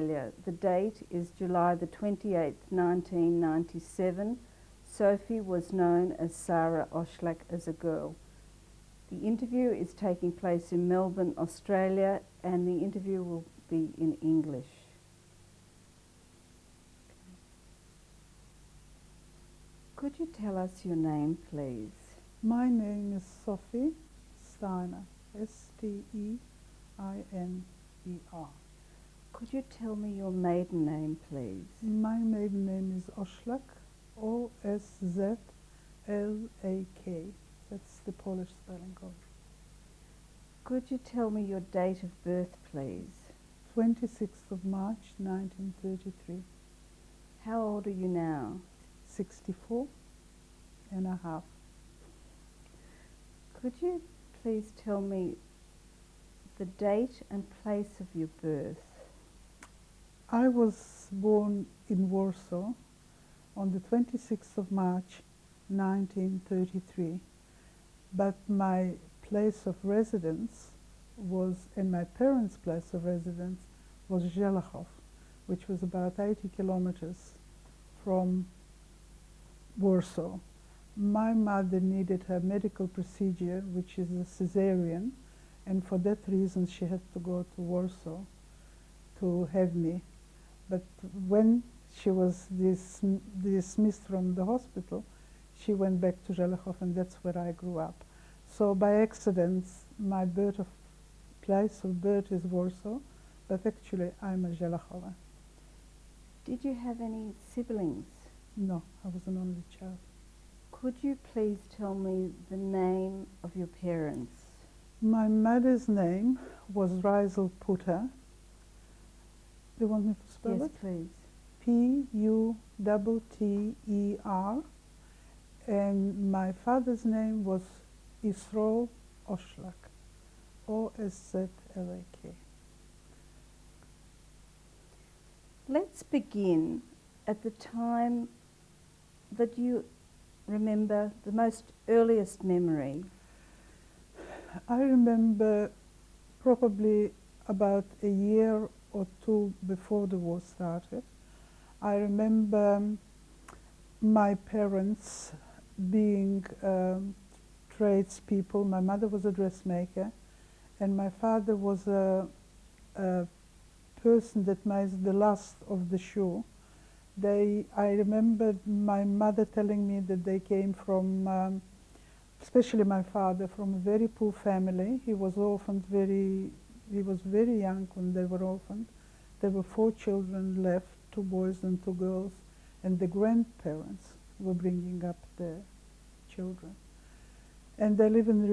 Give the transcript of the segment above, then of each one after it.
The date is July the 28th, 1997. Sophie was known as Sarah Oshlak as a girl. The interview is taking place in Melbourne, Australia, and the interview will be in English. Could you tell us your name, please? My name is Sophie Steiner, S-T-E-I-N-E-R. Could you tell me your maiden name, please? My maiden name is Oshlak, O-S-Z-L-A-K. That's the Polish spelling of it. Could you tell me your date of birth, please? 26th of March, 1933. How old are you now? 64 and a half. Could you please tell me the date and place of your birth? I was born in Warsaw on the 26th of March 1933, but my place of residence was, and my parents' place of residence was Żelachów, which was about 80 kilometers from Warsaw. My mother needed a medical procedure, which is a cesarean, and for that reason she had to go to Warsaw to have me. But when she was dismissed from the hospital, she went back to Żelachów, and that's where I grew up. So by accident, my place of birth is Warsaw, but actually I'm a Żelachowa. Did you have any siblings? No, I was an only child. Could you please tell me the name of your parents? My mother's name was Rizal Puta. Do you want me to spell it? Yes, please. P-U-T-T-E-R. And my father's name was Yisroel Oshlak, O-S-Z-L-A-K. Let's begin at the time that you remember, the most earliest memory. I remember probably about a year or two before the war started. I remember my parents being tradespeople. My mother was a dressmaker, and my father was a person that makes the last of the shoe. I remember my mother telling me that they came from, especially my father, from a very poor family. He was orphaned he was very young when they were orphaned. There were 4 children left, 2 boys and 2 girls, and the grandparents were bringing up the children. And they lived in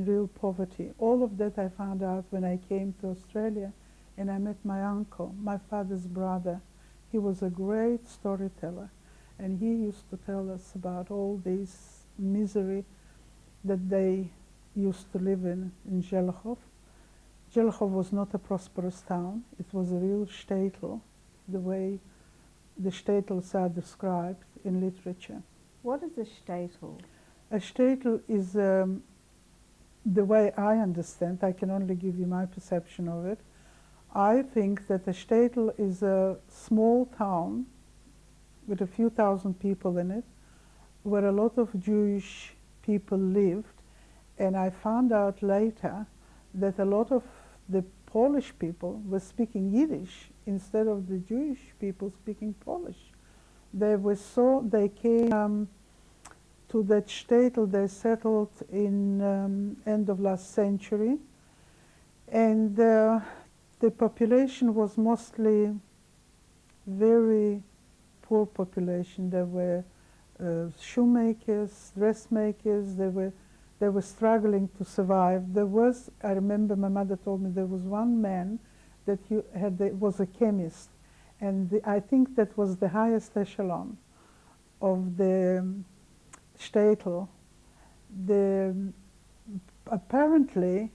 real poverty. All of that I found out when I came to Australia, and I met my uncle, my father's brother. He was a great storyteller, and he used to tell us about all this misery that they used to live in Żelachów. Żelachów was not a prosperous town. It was a real shtetl, the way the shtetls are described in literature. What is a shtetl? A shtetl is, the way I understand, I can only give you my perception of it. I think that a shtetl is a small town with a few thousand people in it, where a lot of Jewish people lived, and I found out later that a lot of the Polish people were speaking Yiddish instead of the Jewish people speaking Polish. They came to that shtetl. They settled in end of last century, and the population was mostly very poor population. There were shoemakers, dressmakers. They were struggling to survive. I remember my mother told me there was one man that was a chemist, and I think that was the highest echelon of the shtetl. Apparently,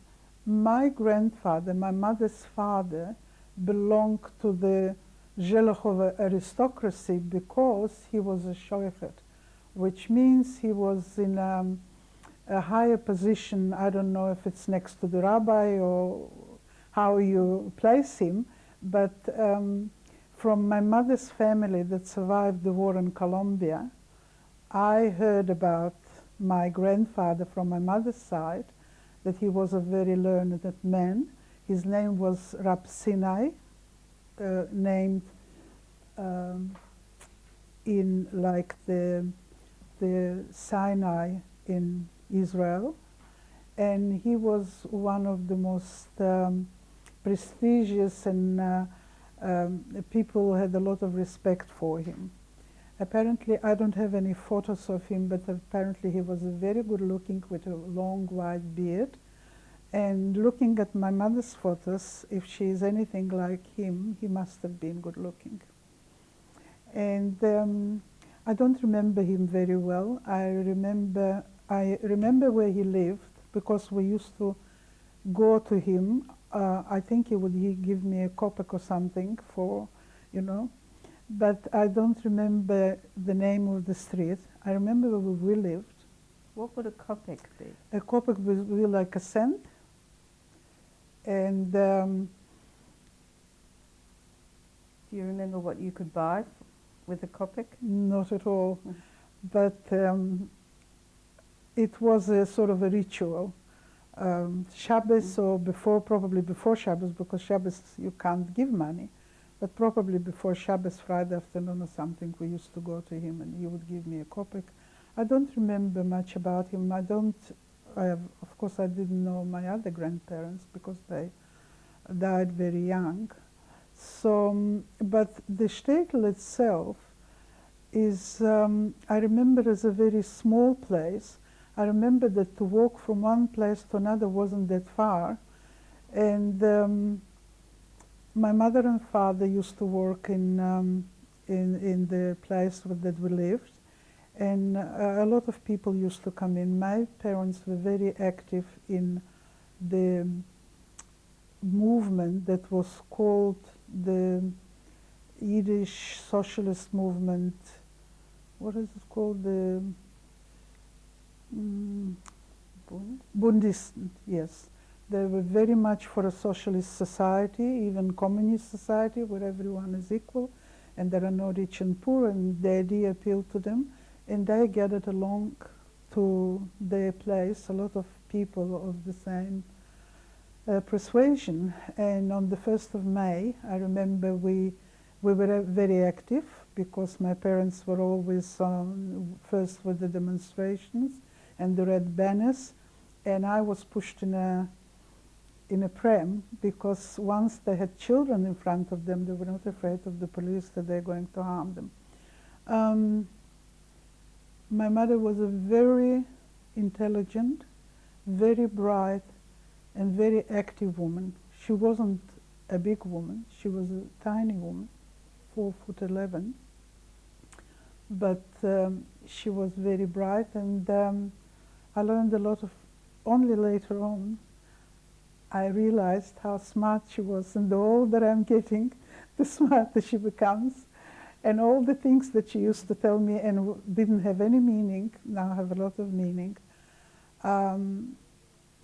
my grandfather, my mother's father, belonged to the Żelachów aristocracy because he was a shoichet, which means he was in a higher position. I don't know if it's next to the rabbi or how you place him, But from my mother's family that survived the war in Colombia, I heard about my grandfather from my mother's side, that he was a very learned man. His name was Rab Sinai, named in like the Sinai in Israel. And he was one of the most prestigious, and people had a lot of respect for him. Apparently, I don't have any photos of him, but apparently he was very good looking with a long white beard. And looking at my mother's photos, if she is anything like him, he must have been good looking. And I don't remember him very well. I remember where he lived, because we used to go to him. I think he'd give me a kopeck or something for, but I don't remember the name of the street. I remember where we lived. What would a kopeck be? A kopeck would be like a cent. And do you remember what you could buy with a kopeck? Not at all. But it was a sort of a ritual. Shabbos or probably before Shabbos, because Shabbos you can't give money, but probably before Shabbos, Friday afternoon or something, we used to go to him and he would give me a kopeck. I don't remember much about him. Of course, I didn't know my other grandparents because they died very young. So, but the shtetl itself is, I remember, as a very small place. I remember that to walk from one place to another wasn't that far. And my mother and father used to work in the place that we lived. And a lot of people used to come in. My parents were very active in the movement that was called the Yiddish Socialist Movement. What is it called? The Bundisten, yes. They were very much for a socialist society, even communist society, where everyone is equal, and there are no rich and poor, and the idea appealed to them. And they gathered along to their place, a lot of people of the same persuasion. And on the 1st of May, I remember we were very active, because my parents were always first with the demonstrations and the red banners. And I was pushed in a pram, because once they had children in front of them, they were not afraid of the police that they're going to harm them. My mother was a very intelligent, very bright, and very active woman. She wasn't a big woman. She was a tiny woman, 4'11". But she was very bright, and I learned a lot of, only later on, I realized how smart she was. And the older I'm getting, the smarter she becomes. And all the things that she used to tell me and didn't have any meaning, now have a lot of meaning.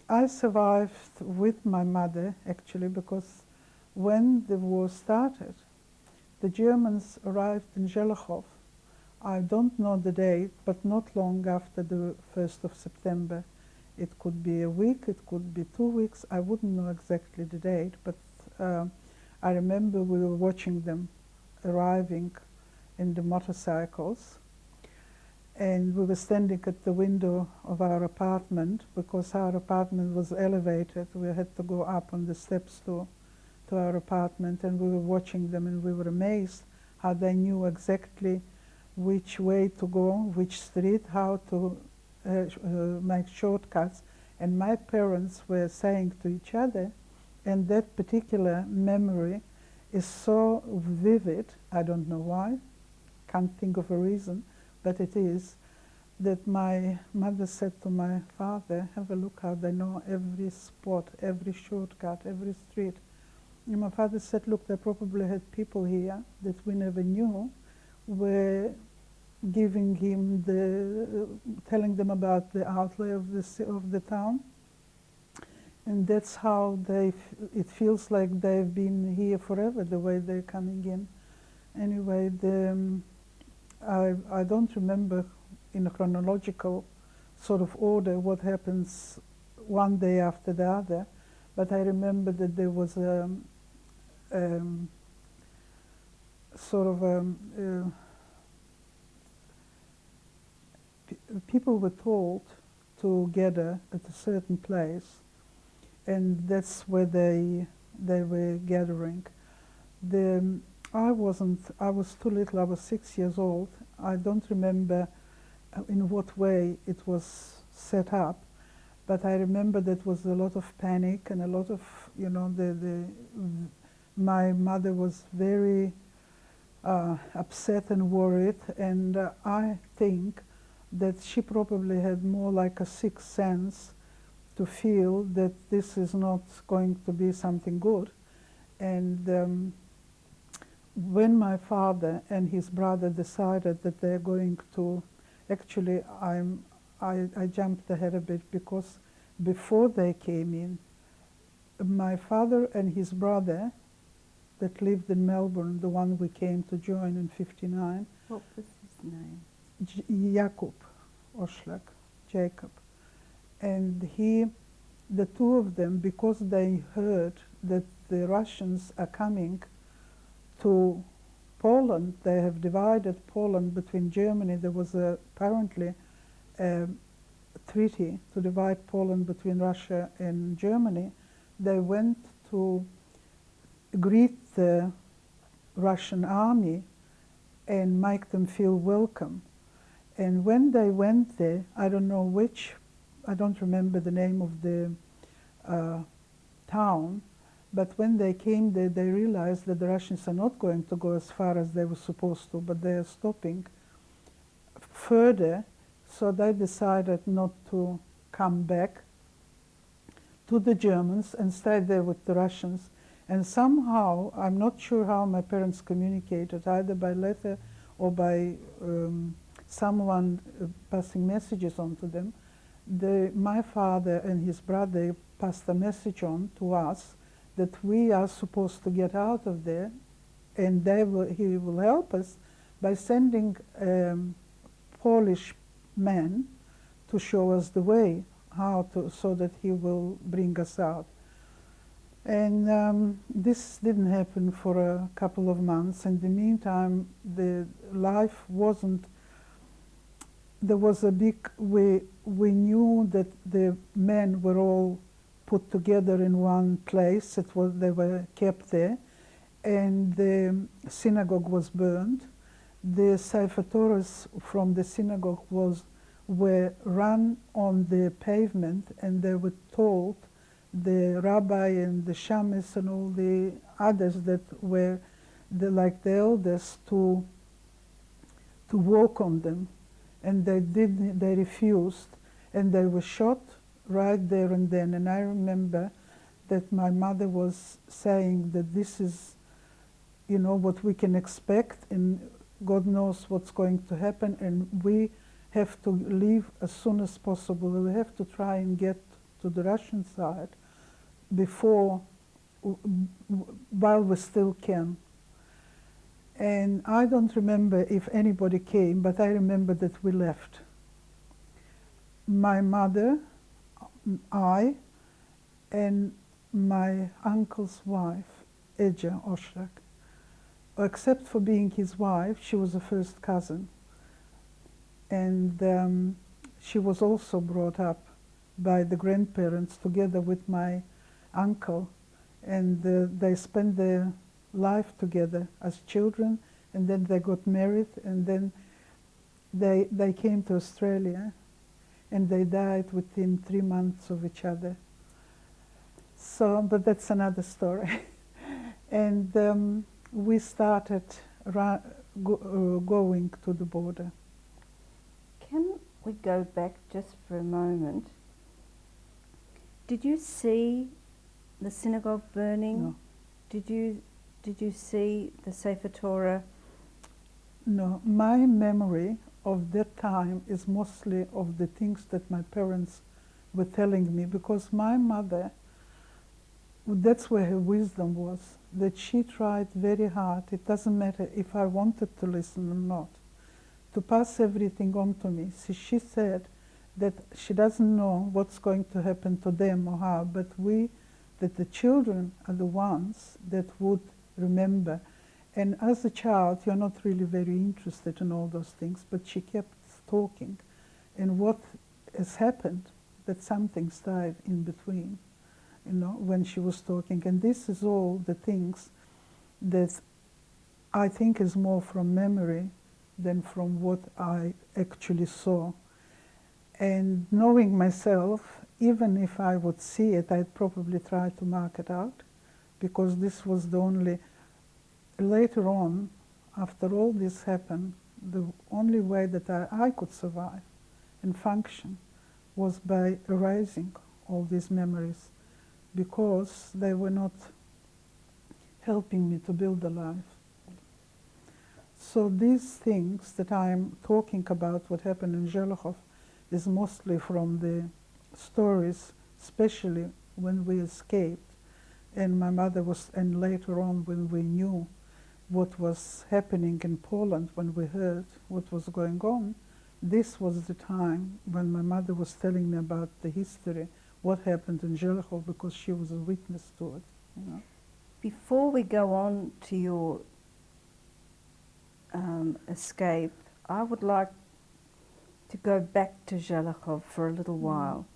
I survived with my mother, actually, because when the war started, the Germans arrived in Zelechov. I don't know the date, but not long after the 1st of September. It could be a week, it could be 2 weeks. I wouldn't know exactly the date, but I remember we were watching them arriving in the motorcycles, and we were standing at the window of our apartment, because our apartment was elevated. We had to go up on the steps to our apartment, and we were watching them, and we were amazed how they knew exactly which way to go, which street, how to make shortcuts. And my parents were saying to each other, and that particular memory is so vivid, I don't know why, can't think of a reason, but it is, that my mother said to my father, have a look how they know every spot, every shortcut, every street. And my father said, look, they probably had people here that we never knew, were giving him telling them about the outlay of the town. And that's how it feels like they've been here forever, the way they're coming in. Anyway, I don't remember in a chronological sort of order what happens one day after the other, but I remember that there was people were told to gather at a certain place, and that's where they were gathering. I was too little, I was 6 years old. I don't remember in what way it was set up, but I remember that was a lot of panic and a lot of, you know, my mother was very upset and worried, and I think that she probably had more like a sixth sense to feel that this is not going to be something good. And when my father and his brother decided that they're going to, actually I jumped ahead a bit, because before they came in, my father and his brother that lived in Melbourne, the one we came to join in '59. What was his name? Jakob Oschlag, Jacob. And the two of them, because they heard that the Russians are coming to Poland, they have divided Poland between Germany. There was apparently a treaty to divide Poland between Russia and Germany. They went to greet the Russian army and make them feel welcome. And when they went there, I don't remember the name of the town, but when they came there, they realized that the Russians are not going to go as far as they were supposed to, but they are stopping further, so they decided not to come back to the Germans and stay there with the Russians. And somehow, I'm not sure how my parents communicated, either by letter or by someone passing messages on to them. My father and his brother passed a message on to us that we are supposed to get out of there, and he will help us by sending Polish men to show us the way, so that he will bring us out. And this didn't happen for a couple of months. In the meantime, the life wasn't, there was a big, we knew that the men were all put together in one place. They were kept there, and the synagogue was burned. The Sefer Torahs from the synagogue were run on the pavement, and they were told, the rabbi and the shamis and all the others that were like the elders, to walk on them, and they refused, and they were shot right there and then. And I remember that my mother was saying that this is, you know, what we can expect, and God knows what's going to happen, and we have to leave as soon as possible. We have to try and get to the Russian side while we still can. And I don't remember if anybody came, but I remember that we left. My mother, I, and my uncle's wife, Edja Oschlag. Except for being his wife, she was a first cousin. And she was also brought up by the grandparents together with my uncle, and they spent their life together as children, and then they got married, and then they came to Australia, and they died within 3 months of each other. So, but that's another story. And we started going to the border. Can we go back just for a moment? Did you see the synagogue burning? No. Did you see the Sefer Torah? No, my memory of that time is mostly of the things that my parents were telling me, because my mother that's where her wisdom was, that she tried very hard, it doesn't matter if I wanted to listen or not, to pass everything on to me. So she said that she doesn't know what's going to happen to them or her, but that the children are the ones that would remember. And as a child, you're not really very interested in all those things, but she kept talking. And what has happened, that some things died in between, you know, when she was talking. And this is all the things that I think is more from memory than from what I actually saw. And knowing myself, even if I would see it, I'd probably try to mark it out, because this was the only, later on, after all this happened, the only way that I could survive and function was by erasing all these memories, because they were not helping me to build a life. So these things that I'm talking about, what happened in Zhelokov, is mostly from the stories, especially when we escaped, and my mother was, and later on when we knew what was happening in Poland, when we heard what was going on. This was the time when my mother was telling me about the history, what happened in Zhelokov, because she was a witness to it. You know? Before we go on to your escape, I would like to go back to Zhelokov for a little while.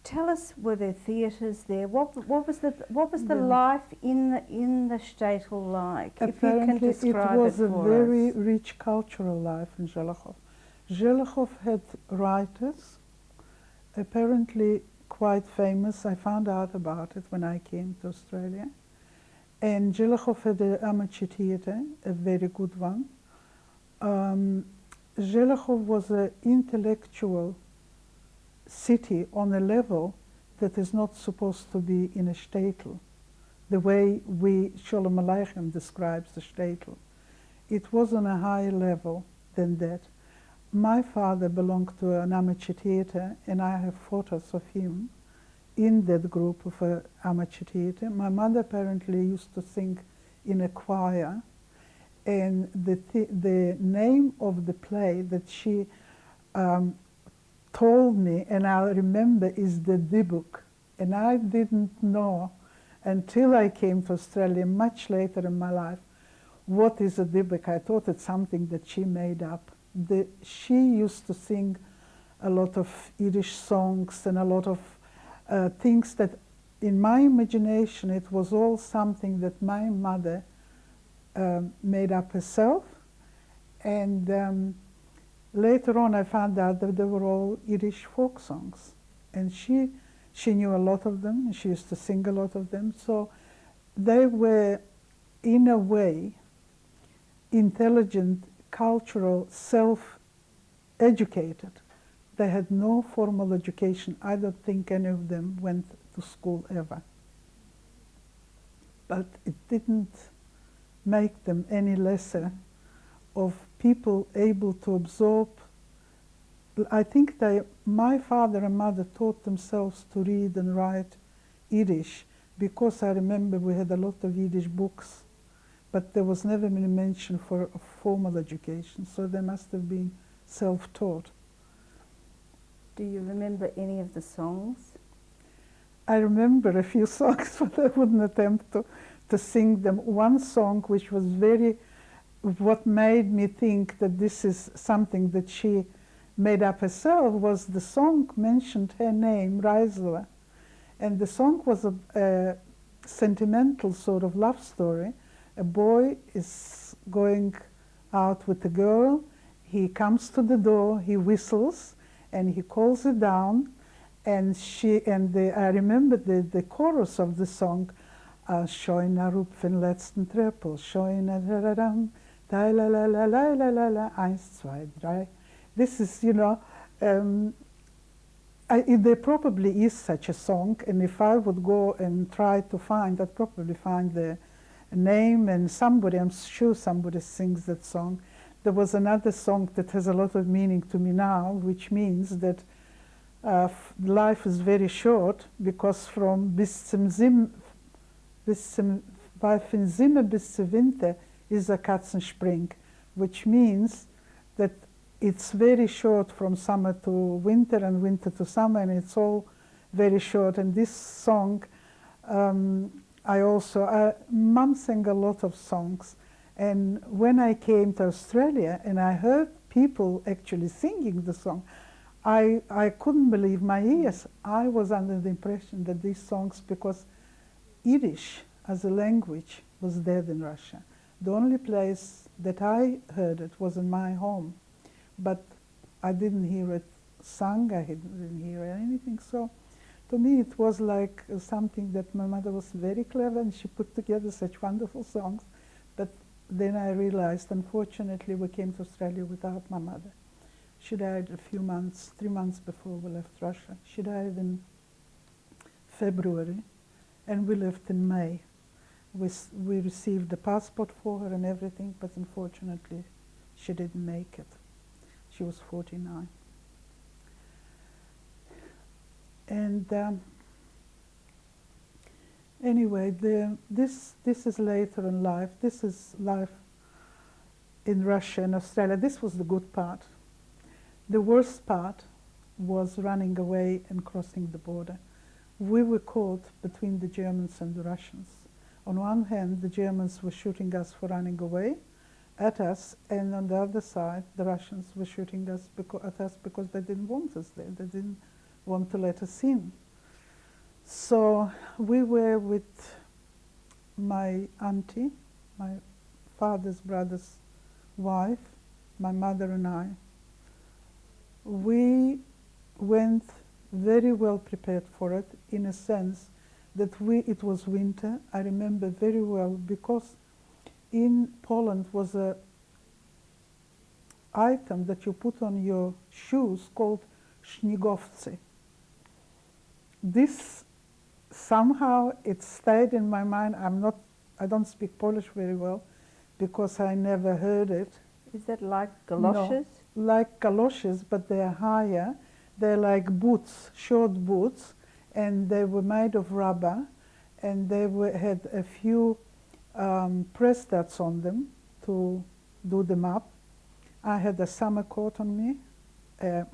Tell us, were there theatres there? What was the life in the shtetl like? If you can describe it was a for very us. rich cultural life in Zhelokov. Zhelokov had writers, apparently quite famous. I found out about it when I came to Australia. And Zhelokov had an amateur theatre, a very good one. Zhelokov was an intellectual city on a level that is not supposed to be in a shtetl, the way Sholem Aleichem describes the shtetl. It was on a higher level than that. My father belonged to an amateur theatre, and I have photos of him in that group of amateur theatre. My mother apparently used to sing in a choir, and the name of the play that she told me, and I remember, is the Dibuk. And I didn't know until I came to Australia much later in my life what is a Dibuk. I thought it's something that she made up. She used to sing a lot of Yiddish songs and a lot of things that in my imagination it was all something that my mother made up herself. And later on I found out that they were all Yiddish folk songs. And she knew a lot of them, and she used to sing a lot of them. So they were, in a way, intelligent, cultural, self-educated. They had no formal education. I don't think any of them went to school ever. But it didn't make them any lesser of people able to absorb. I think my father and mother taught themselves to read and write Yiddish, because I remember we had a lot of Yiddish books, but there was never any mention for a formal education, so they must have been self-taught. Do you remember any of the songs? I remember a few songs, but I wouldn't attempt to sing them. One song which was what made me think that this is something that she made up herself was the song mentioned her name, Reisler. And the song was a sentimental sort of love story. A boy is going out with a girl, he comes to the door, he whistles, and he calls her down, and I remember the chorus of the song, Shoina rupfen letzten Treppel, Shoina raradam, da la la la la la la la, 1, 2, 3. This is, you know, there probably is such a song, and if I would go and try to find, I'd probably find the name, and somebody, I'm sure somebody sings that song. There was another song that has a lot of meaning to me now, which means that life is very short, because from bis zum Sommer bis zum Winter is a Katzenspring, which means that it's very short from summer to winter and winter to summer, and it's all very short. And this song, Mum sang a lot of songs, and when I came to Australia and I heard people actually singing the song, I couldn't believe my ears. I was under the impression that these songs, because Yiddish as a language was dead in Russia. The only place that I heard it was in my home, but I didn't hear it sung, I didn't hear anything. So to me it was like something that my mother was very clever, and she put together such wonderful songs. But then I realized, unfortunately, we came to Australia without my mother. She died a few months, 3 months before we left Russia. She died in February, and we left in May. We received the passport for her and everything, but unfortunately she didn't make it. She was 49. And anyway, this is later in life. This is life in Russia and Australia. This was the good part. The worst part was running away and crossing the border. We were caught between the Germans and the Russians. On one hand, the Germans were shooting us for running away at us, and on the other side, the Russians were shooting us at us because they didn't want us there. They didn't want to let us in. So we were with my auntie, my father's brother's wife, my mother and I. We went very well prepared for it, in a sense that it was winter. I remember very well, because in Poland was a item that you put on your shoes called śnigowcy. This somehow it stayed in my mind. I don't speak Polish very well because I never heard it. Is that like galoshes? No, like galoshes, but they're higher. They're like boots, short boots, and they were made of rubber, and they had a few press studs on them to do them up. I had a summer coat on me, a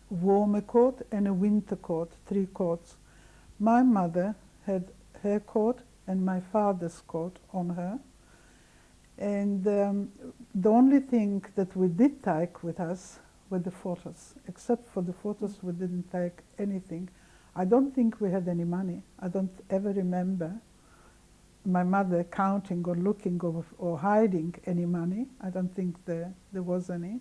warmer coat, and a winter coat, 3 coats. My mother had her coat and my father's coat on her. And the only thing that we did take with us were the photos. Except for the photos, we didn't take anything. I don't think we had any money. I don't ever remember my mother counting or looking or hiding any money. I don't think there was any.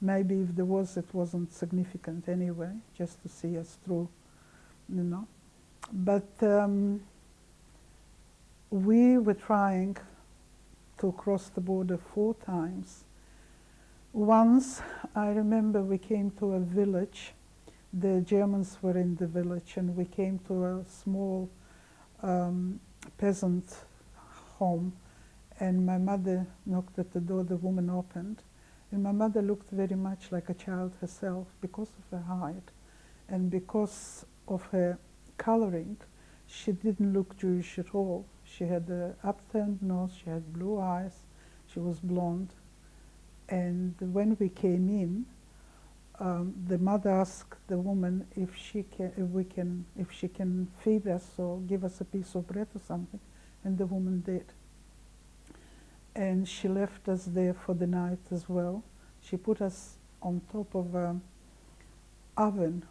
Maybe if there was, it wasn't significant anyway, just to see us through, you know. But we were trying to cross the border 4 times. Once, I remember we came to a village. The Germans were in the village, and we came to a small peasant home, and my mother knocked at the door. The woman opened, and my mother looked very much like a child herself because of her height and because of her coloring. She didn't look Jewish at all. She had an upturned nose, she had blue eyes, she was blonde. And when we came in, the mother asked the woman if she can feed us or give us a piece of bread or something, and the woman did. And she left us there for the night as well. She put us on top of an oven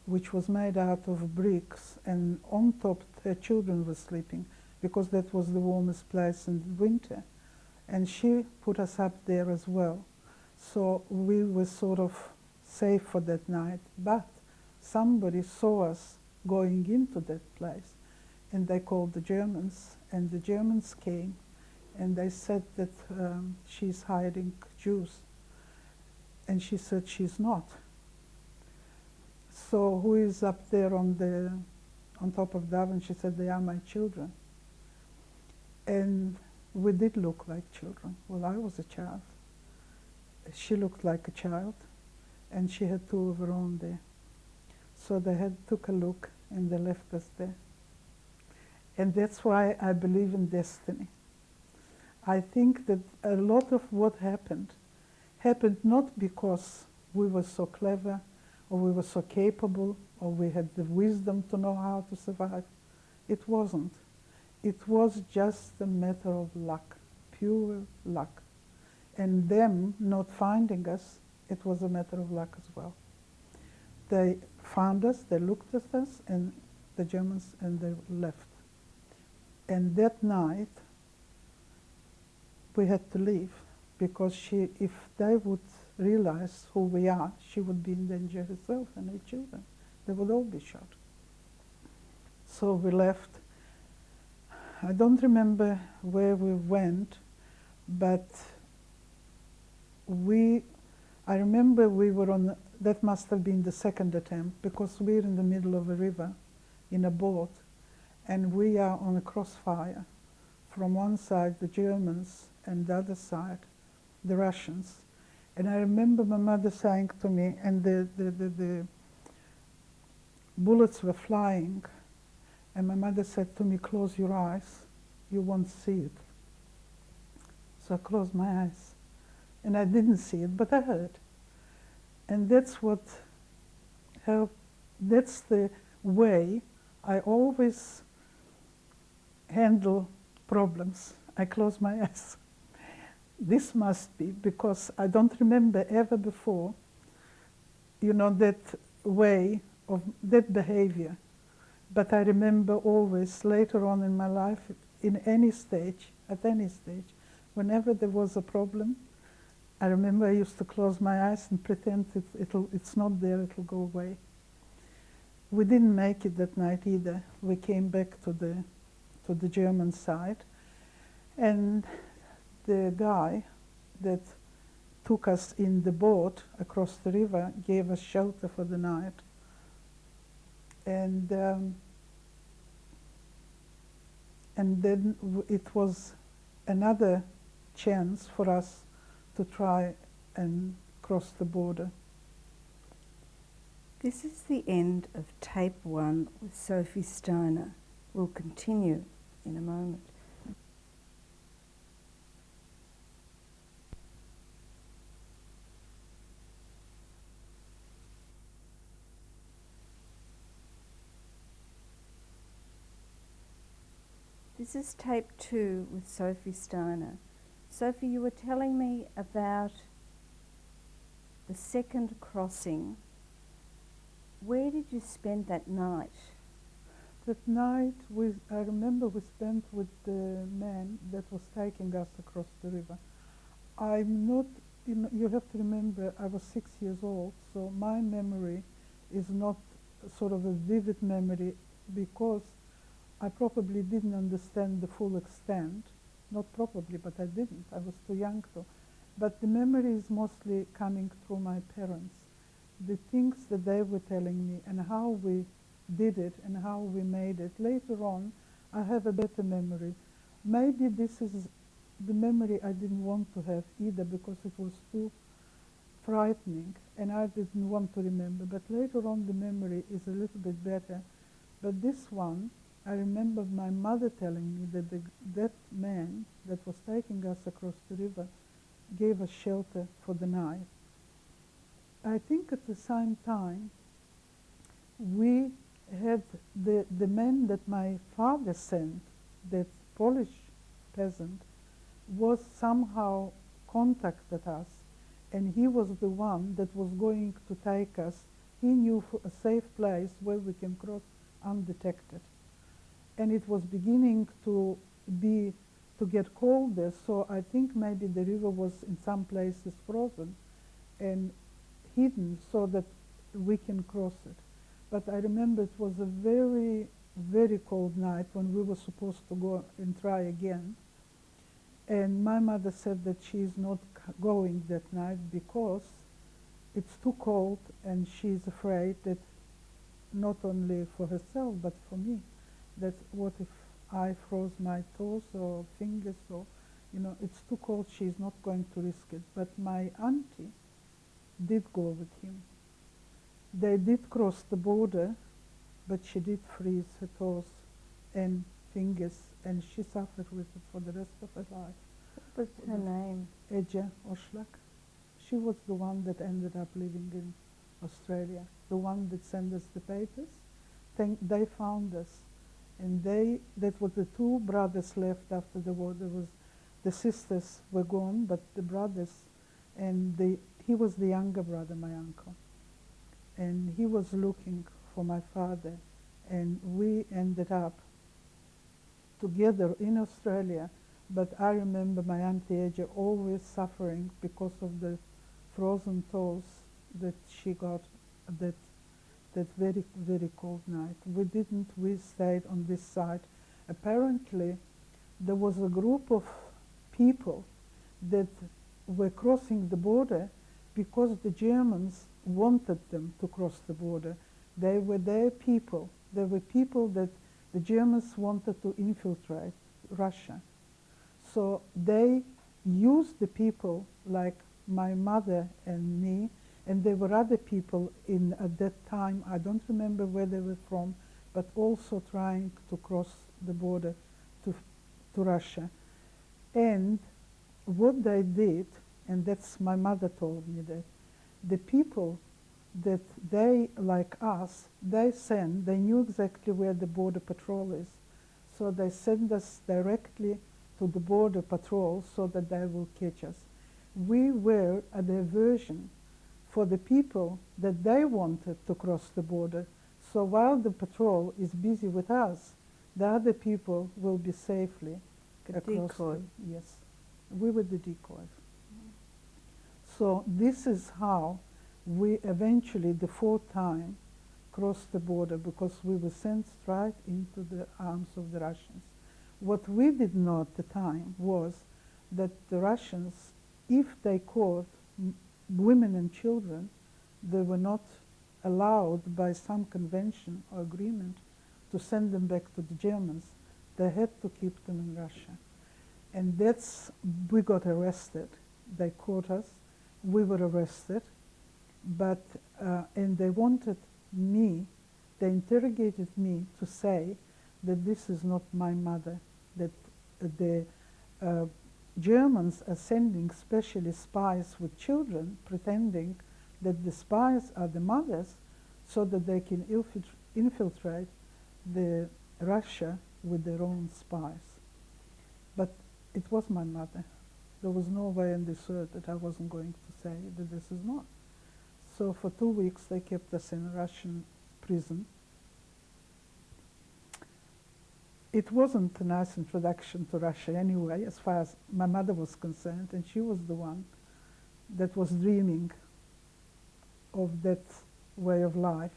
which was made out of bricks, and on top her children were sleeping because that was the warmest place in winter. And she put us up there as well. So we were sort of safe for that night. But somebody saw us going into that place, and they called the Germans, and the Germans came, and they said that she's hiding Jews. And she said she's not. So who is up there on top of the oven? She said, they are my children. And we did look like children. Well, I was a child. She looked like a child, and she had 2 of her own there. So they took a look and they left us there. And that's why I believe in destiny. I think that a lot of what happened not because we were so clever or we were so capable or we had the wisdom to know how to survive. It wasn't. It was just a matter of luck, pure luck. And them not finding us, it was a matter of luck as well. They found us, they looked at us, and the Germans, and they left. And that night, we had to leave, because if they would realize who we are, she would be in danger herself and her children. They would all be shot. So we left. I don't remember where we went, but I remember we were on, that must have been the second attempt, because we're in the middle of a river in a boat, and we are on a crossfire. From one side, the Germans, and the other side, the Russians. And I remember my mother saying to me, and the bullets were flying, and my mother said to me, close your eyes, you won't see it. So I closed my eyes. And I didn't see it, but I heard. And that's what helped, that's the way I always handle problems. I close my eyes. This must be because I don't remember ever before, that way of that behavior. But I remember always later on in my life, in any stage, at any stage, whenever there was a problem, I remember I used to close my eyes and pretend it's not there, it'll go away. We didn't make it that night either. We came back to the German side, and the guy that took us in the boat across the river gave us shelter for the night. And then it was another chance for us to try and cross the border. This is the end of tape 1 with Sophie Steiner. We'll continue in a moment. This is tape 2 with Sophie Steiner. Sophie, you were telling me about the second crossing. Where did you spend that night? That night, I remember we spent with the man that was taking us across the river. I'm not, you have to remember, I was 6 years old, so my memory is not sort of a vivid memory, because I probably didn't understand the full extent. Not probably, but I didn't. I was too young to. But the memory is mostly coming through my parents. The things that they were telling me and how we did it and how we made it. Later on, I have a better memory. Maybe this is the memory I didn't want to have either, because it was too frightening and I didn't want to remember. But later on, the memory is a little bit better. But this one, I remember my mother telling me that that man that was taking us across the river gave us shelter for the night. I think at the same time, we had the man that my father sent, that Polish peasant, was somehow contacted us, and he was the one that was going to take us. He knew a safe place where we can cross undetected. And it was beginning to get colder, so I think maybe the river was in some places frozen and hidden so that we can cross it. But I remember it was a very, very cold night when we were supposed to go and try again. And my mother said that she's not going that night because it's too cold, and she's afraid that not only for herself but for me, that what if I froze my toes or fingers, or it's too cold, she's not going to risk it. But my auntie did go with him. They did cross the border, but she did freeze her toes and fingers, and she suffered with it for the rest of her life. What's her name? Eja Oslak. She was the one that ended up living in Australia, the one that sent us the papers. They found us, and that was the two brothers left after the war. There was the sisters were gone, but the brothers, and he was the younger brother, my uncle, and he was looking for my father, and we ended up together in Australia. But I remember my Auntie Eja always suffering because of the frozen toes that she got that very, very cold night. We stayed on this side. Apparently, there was a group of people that were crossing the border because the Germans wanted them to cross the border. They were their people. They were people that the Germans wanted to infiltrate Russia. So they used the people like my mother and me, and there were other people at that time, I don't remember where they were from, but also trying to cross the border to Russia. And what they did, and that's my mother told me that, the people that they, like us, they knew exactly where the border patrol is. So they send us directly to the border patrol so that they will catch us. We were a diversion for the people that they wanted to cross the border. So while the patrol is busy with us, the other people will be safely across. Decoy. Yes, we were the decoys. So this is how we eventually, the fourth time, crossed the border, because we were sent straight into the arms of the Russians. What we did know at the time was that the Russians, if they caught women and children, they were not allowed by some convention or agreement to send them back to the Germans. They had to keep them in Russia. And we got arrested. They caught us. We were arrested. But, and they wanted me, they interrogated me to say that this is not my mother, that the Germans are sending specially spies with children, pretending that the spies are the mothers, so that they can infiltrate Russia with their own spies. But it was my mother. There was no way in this earth that I wasn't going to say that this is not. So for 2 weeks they kept us in a Russian prison. It wasn't a nice introduction to Russia anyway, as far as my mother was concerned, and she was the one that was dreaming of that way of life.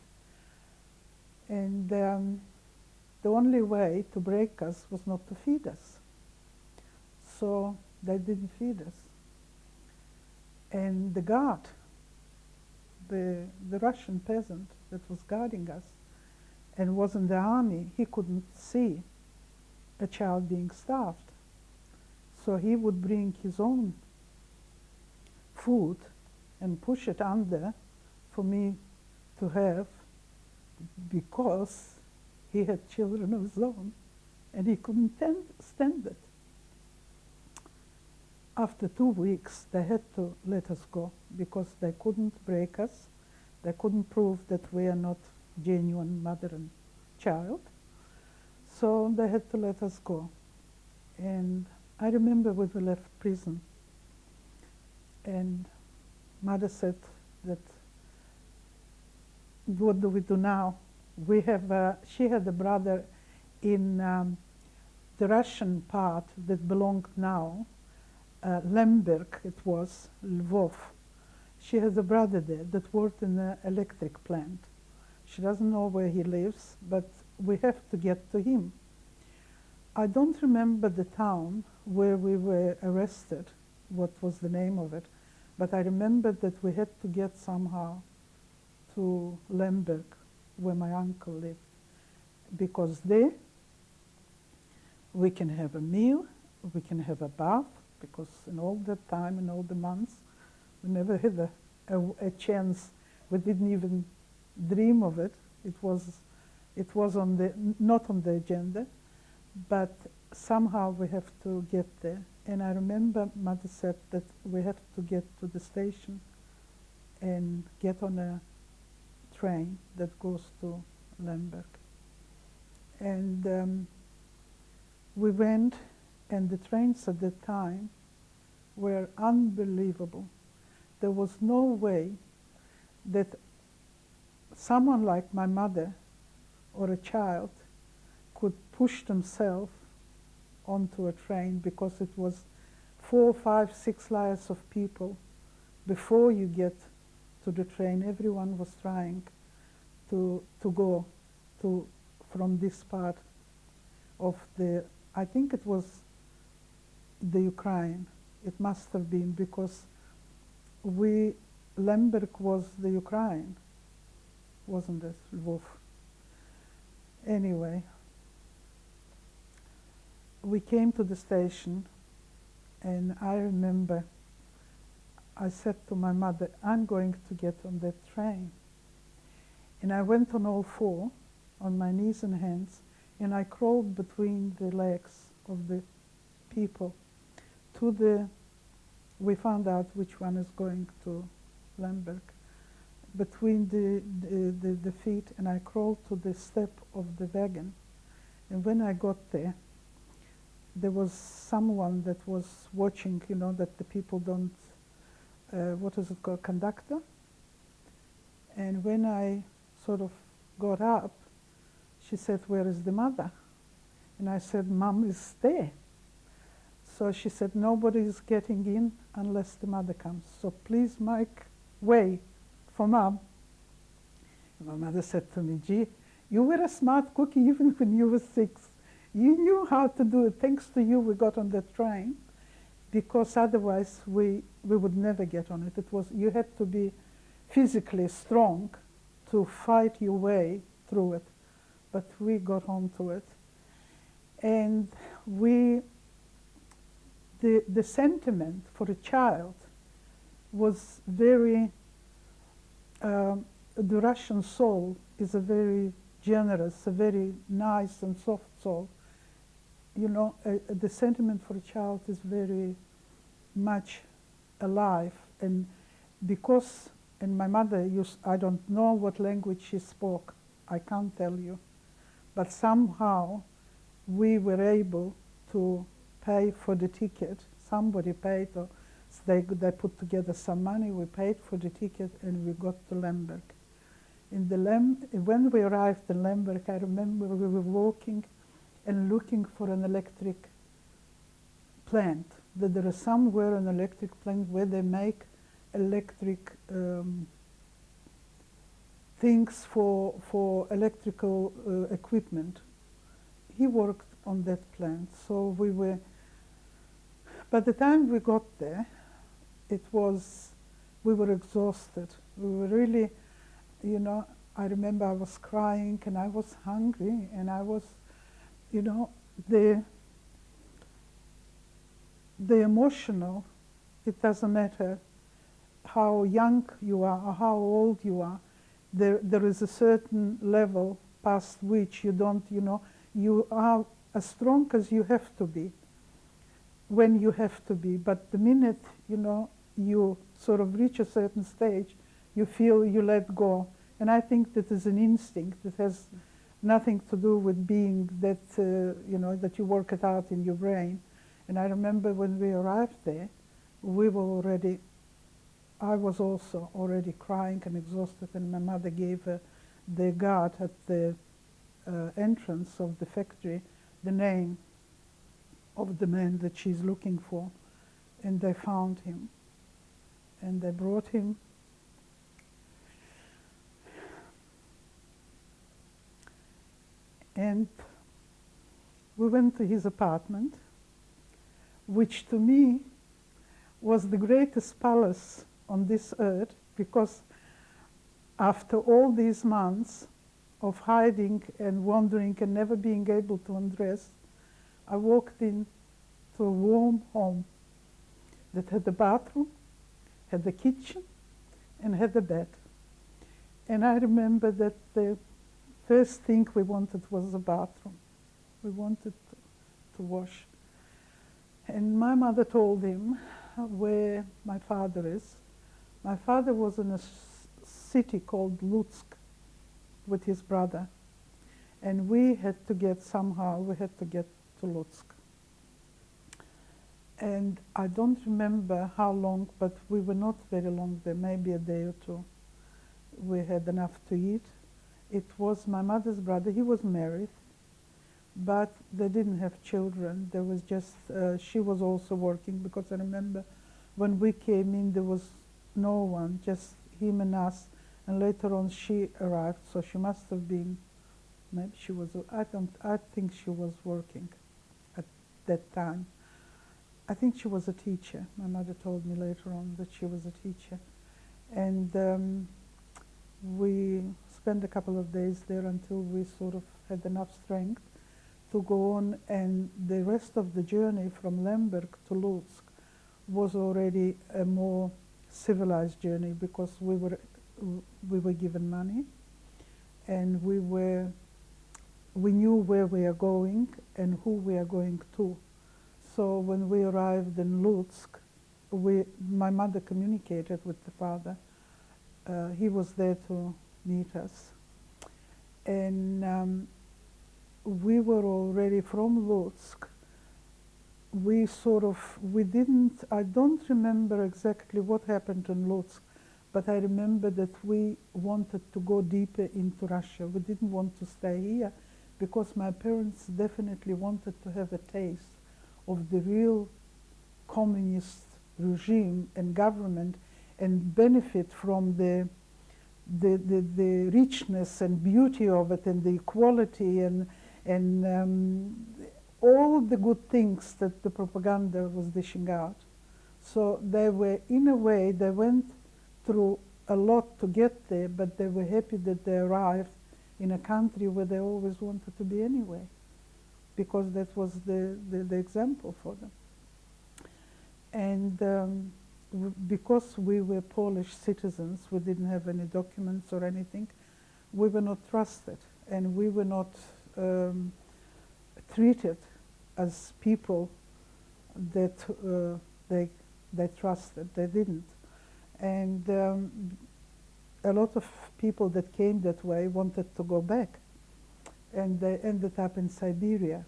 And the only way to break us was not to feed us. So they didn't feed us. And the guard, the Russian peasant that was guarding us and was in the army, he couldn't see a child being starved. So he would bring his own food and push it under for me to have, because he had children of his own and he couldn't stand it. After 2 weeks, they had to let us go because they couldn't break us. They couldn't prove that we are not genuine mother and child. So they had to let us go. And I remember when we left prison, and mother said that, what do we do now? She had a brother in the Russian part that belonged now, Lemberg it was, Lvov. She has a brother there that worked in the electric plant. She doesn't know where he lives, but we have to get to him. I don't remember the town where we were arrested, what was the name of it, but I remember that we had to get somehow to Lemberg, where my uncle lived, because there we can have a meal, we can have a bath, because in all that time, in all the months, we never had a chance. We didn't even dream of it. It was on the, not on the agenda, but somehow we have to get there. And I remember Mother said that we have to get to the station and get on a train that goes to Lemberg. And we went, and the trains at the time were unbelievable. There was no way that someone like my mother or a child could push themselves onto a train, because it was 4, 5, 6 layers of people before you get to the train. Everyone was trying to go to from this part of the, I think it was the Ukraine. It must have been, because Lemberg was the Ukraine, wasn't it, Lvov? Anyway, we came to the station, and I remember I said to my mother, I'm going to get on that train. And I went on all four, on my knees and hands, and I crawled between the legs of the people to the, we found out which one is going to Lemberg, between the feet, and I crawled to the step of the wagon. And when I got there, there was someone that was watching, you know, that the people don't, what is it called, conductor? And when I sort of got up, she said, where is the mother? And I said, Mom is there. So she said, nobody is getting in unless the mother comes. So please make way for Mom. And my mother said to me, gee, you were a smart cookie even when you were 6. You knew how to do it. Thanks to you, we got on that train, because otherwise we would never get on it. It was, you had to be physically strong to fight your way through it. But we got onto it. And the sentiment for a child was very, the Russian soul is a very generous, a very nice and soft soul. You know, the sentiment for a child is very much alive. And because, and my mother used, I don't know what language she spoke, I can't tell you, but somehow we were able to pay for the ticket. Somebody paid, or they put together some money, we paid for the ticket, and we got to Lemberg. When we arrived in Lemberg, I remember we were walking and looking for an electric plant, that there is somewhere an electric plant where they make electric things for electrical equipment. He worked on that plant, so we were, by the time we got there, we were exhausted. We were really, you know, I remember I was crying and I was hungry, and I was, you know, the emotional, it doesn't matter how young you are or how old you are, there is a certain level past which you don't, you know, you are as strong as you have to be when you have to be. But the minute, you know, you sort of reach a certain stage, you feel you let go. And I think that is an instinct that has nothing to do with being that, you know, that you work it out in your brain. And I remember when we arrived there, we were already, I was also already crying and exhausted, and my mother gave the guard at the entrance of the factory the name of the man that she's looking for, and they found him, and they brought him. And we went to his apartment, which to me was the greatest palace on this earth, because after all these months of hiding and wandering and never being able to undress, I walked in to a warm home that had a bathroom, had a kitchen, and had a bed. And I remember that the first thing we wanted was a bathroom. We wanted to wash. And my mother told him where my father is. My father was in a city called Lutsk with his brother. And we had to get to Lutsk. And I don't remember how long, but we were not very long there, maybe a day or two. We had enough to eat. It was my mother's brother. He was married, but they didn't have children. There was just, she was also working, because I remember when we came in, there was no one, just him and us. And later on she arrived, so she must have been, maybe she was, I think she was working at that time. I think she was a teacher. My mother told me later on that she was a teacher. And we spent a couple of days there until we sort of had enough strength to go on, and the rest of the journey from Lemberg to Lutsk was already a more civilized journey, because we were given money, and we knew where we are going and who we are going to. So when we arrived in Lutsk, my mother communicated with the father. He was there to meet us. And we were already from Lutsk. I don't remember exactly what happened in Lutsk, but I remember that we wanted to go deeper into Russia. We didn't want to stay here, because my parents definitely wanted to have a taste of the real communist regime and government, and benefit from the richness and beauty of it, and the equality, and all the good things that the propaganda was dishing out. So they were, in a way, they went through a lot to get there, but they were happy that they arrived in a country where they always wanted to be anyway, because that was the example for them. And because we were Polish citizens, we didn't have any documents or anything, we were not trusted, and we were not treated as people that they trusted. They didn't. And a lot of people that came that way wanted to go back, and they ended up in Siberia,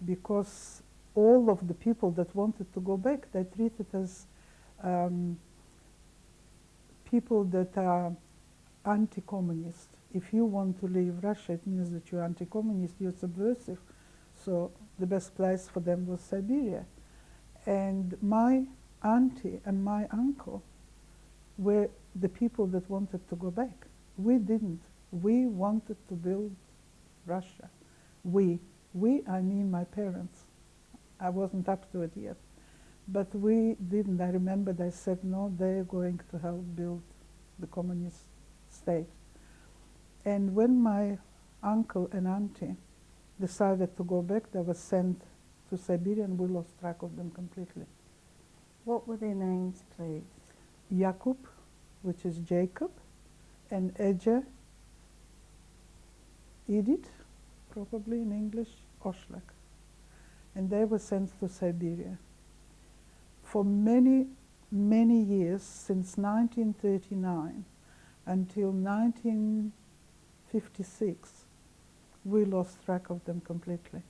because all of the people that wanted to go back, they treated as people that are anti-communist. If you want to leave Russia, it means that you're anti-communist, you're subversive. So the best place for them was Siberia. And my auntie and my uncle were the people that wanted to go back. We didn't. We wanted to build Russia. We, I mean my parents. I wasn't up to it yet. But we didn't. I remember they said, no, they're going to help build the communist state. And when my uncle and auntie decided to go back, they were sent to Siberia, and we lost track of them completely. What were their names, please? Jakub, which is Jacob, and Edja, Edith, probably in English, Oshlag. And they were sent to Siberia. For many, many years, since 1939 until 1956, we lost track of them completely.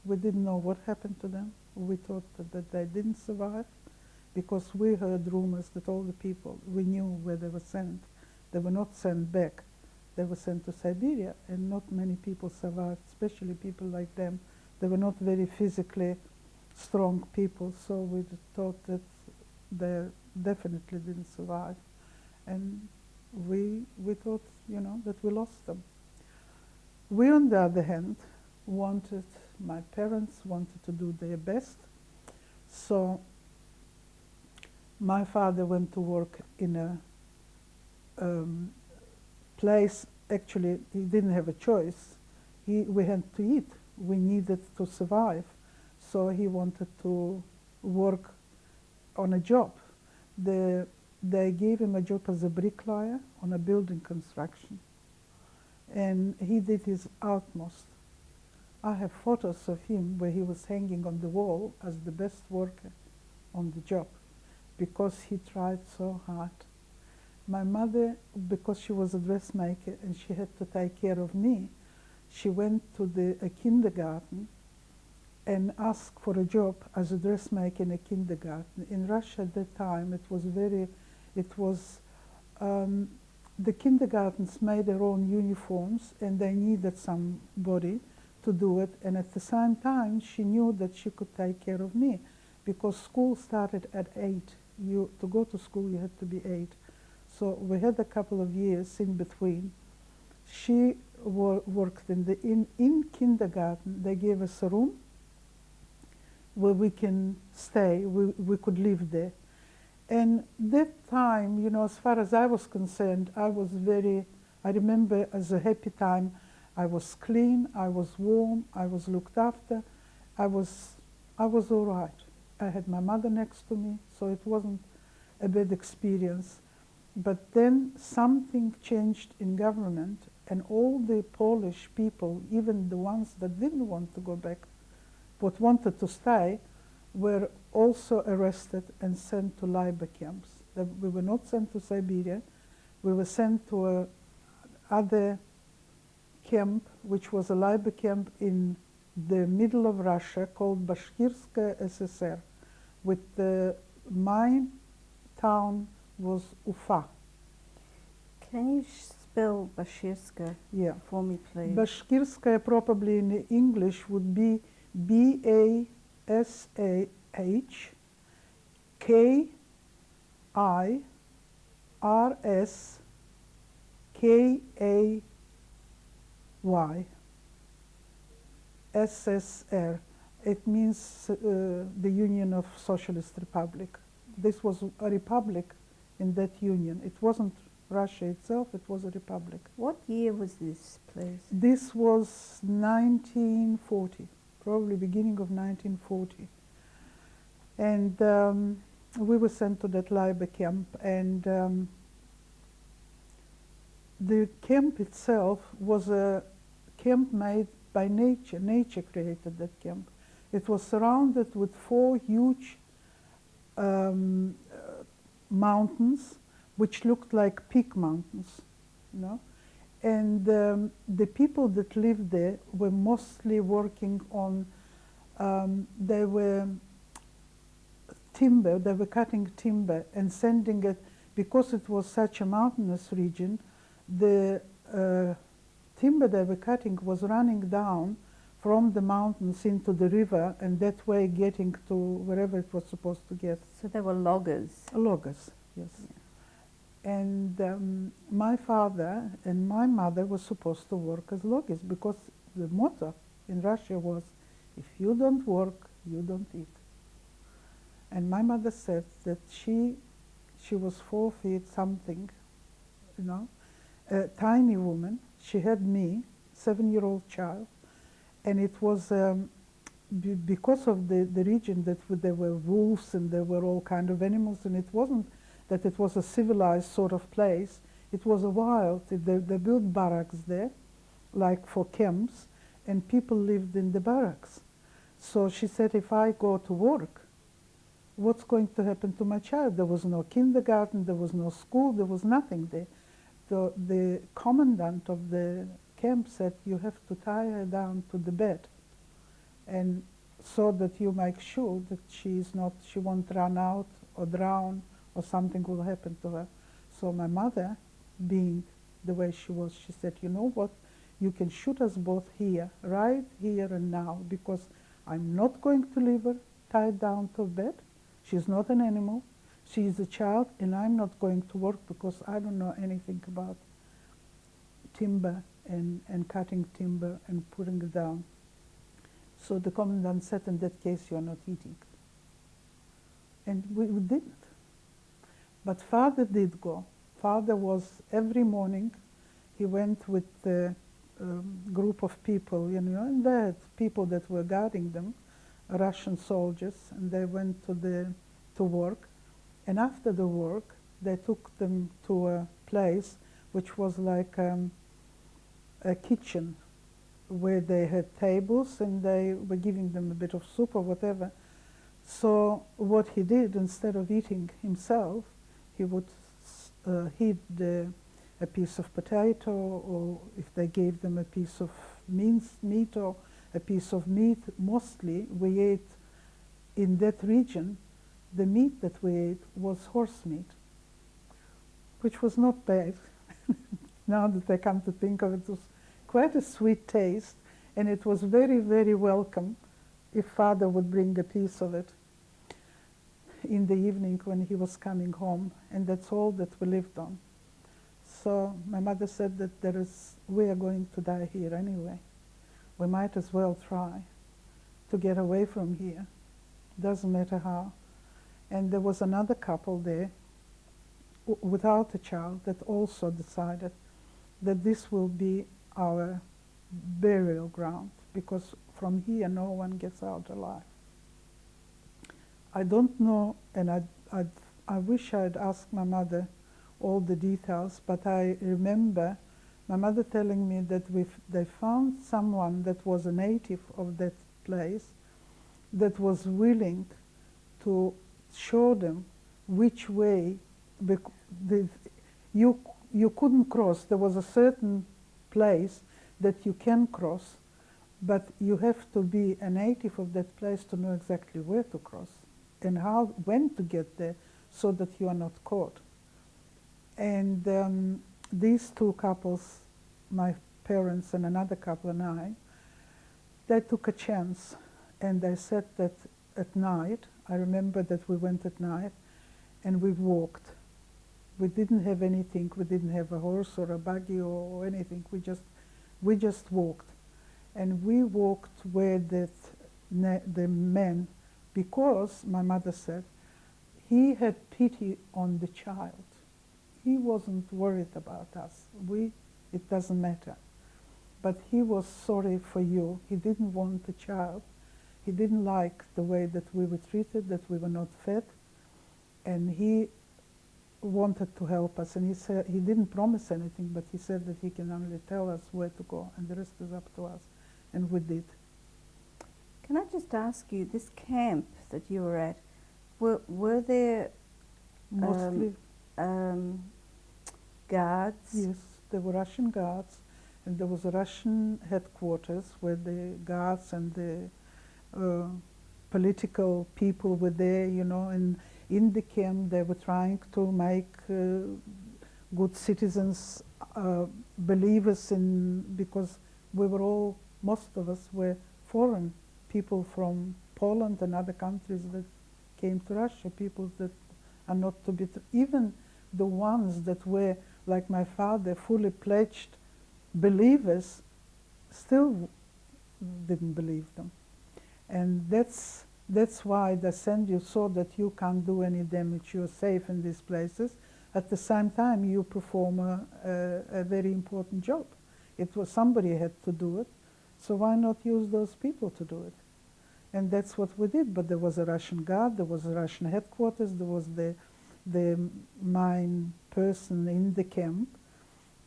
We didn't know what happened to them. We thought that they didn't survive, because we heard rumors that all the people, we knew where they were sent. They were not sent back. They were sent to Siberia, and not many people survived, especially people like them. They were not very physically strong people, so we thought that they definitely didn't survive. And we thought, you know, that we lost them. We, on the other hand, my parents wanted to do their best. So my father went to work in a place. Actually, he didn't have a choice. We had to eat. We needed to survive. So he wanted to work on a job. The they gave him a job as a bricklayer on a building construction. And he did his utmost. I have photos of him where he was hanging on the wall as the best worker on the job because he tried so hard. My mother, because she was a dressmaker and she had to take care of me, she went to a kindergarten and asked for a job as a dressmaker in a kindergarten. In Russia at that time, the kindergartens made their own uniforms and they needed somebody to do it. And at the same time, she knew that she could take care of me because school started at 8. To go to school, you had to be 8. So we had a couple of years in between. She worked in kindergarten. They gave us a room where we can stay. We could live there. And that time, you know, as far as I was concerned, I remember as a happy time. I was clean, I was warm, I was looked after. I was all right. I had my mother next to me, so it wasn't a bad experience. But then something changed in government, and all the Polish people, even the ones that didn't want to go back, but wanted to stay, were also arrested and sent to labor camps. We were not sent to Siberia. We were sent to other camp, which was a labor camp in the middle of Russia called Bashkirskaya SSR. My town was Ufa. Can you spell Bashkirskaya for me, please? Bashkirskaya probably in English would be BASHKIRSKAY SSR. It means the Union of Socialist Republic. This was a republic in that union. It wasn't Russia itself, it was a republic. What year was this, please? This was 1940, probably beginning of 1940. And we were sent to that labor camp, and the camp itself was a camp made by nature. Nature created that camp. It was surrounded with 4 huge mountains, which looked like peak mountains, you know. And the people that lived there were mostly working on, they were cutting timber and sending it, because it was such a mountainous region, the timber they were cutting was running down from the mountains into the river, and that way getting to wherever it was supposed to get. So they were loggers? Loggers, yes. Yeah. And my father and my mother were supposed to work as loggers, because the motto in Russia was, if you don't work, you don't eat. And my mother said that she was 4 feet something, you know, a tiny woman. She had me, 7-year-old child, and it was because of the region that there were wolves and there were all kind of animals, and it wasn't that it was a civilized sort of place. It was a wild. They built barracks there, like for camps, and people lived in the barracks. So she said, if I go to work, what's going to happen to my child? There was no kindergarten, there was no school, there was nothing there. The commandant of the camp said, you have to tie her down to the bed, and so that you make sure that she won't run out or drown or something will happen to her. So my mother, being the way she was, she said, you know what, you can shoot us both here, right here and now, because I'm not going to leave her tied down to a bed. She's not an animal. She is a child, and I'm not going to work because I don't know anything about timber and cutting timber and putting it down. So the commandant said, in that case, you are not eating. And we didn't. But father did go. Father was, every morning, he went with a group of people, you know, and they had people that were guarding them, Russian soldiers, and they went to work. And after the work, they took them to a place which was like a kitchen where they had tables and they were giving them a bit of soup or whatever. So what he did, instead of eating himself, he would heat a piece of potato, or if they gave them a piece of minced meat or a piece of meat. Mostly we ate in that region, the meat that we ate was horse meat, which was not bad. Now that I come to think of it, it was quite a sweet taste, and it was very, very welcome if Father would bring a piece of it in the evening when he was coming home, and that's all that we lived on. So my mother said that we are going to die here anyway. We might as well try to get away from here. Doesn't matter how. And there was another couple there without a child that also decided that this will be our burial ground, because from here no one gets out alive. I don't know, and I wish I'd asked my mother all the details, but I remember my mother telling me that they found someone that was a native of that place that was willing to show them which way you couldn't cross. There was a certain place that you can cross, but you have to be a native of that place to know exactly where to cross and when to get there so that you are not caught. And these two couples, my parents and another couple and I, they took a chance, and they said that at night, I remember that we went at night and we walked. We didn't have anything, we didn't have a horse or a buggy or anything, we just walked. And we walked where the man, because my mother said, he had pity on the child. He wasn't worried about us. It doesn't matter. But he was sorry for you. He didn't want the child. He didn't like the way that we were treated, that we were not fed. And he wanted to help us. And he said, he didn't promise anything, but he said that he can only tell us where to go, and the rest is up to us. And we did. Can I just ask you, this camp that you were at, were there Mostly, guards? yes, there were Russian guards, and there was a Russian headquarters where the guards and the political people were there, you know, and in the camp they were trying to make good citizens, believers in, because we were all, most of us were foreign people from Poland and other countries that came to Russia, people that are not to be, even the ones that were, like my father, fully pledged believers, still didn't believe them. And that's why they send you so that you can't do any damage, you're safe in these places. At the same time, you perform a very important job. It was, somebody had to do it, so why not use those people to do it? And that's what we did. But there was a Russian guard, there was a Russian headquarters, there was the main person in the camp.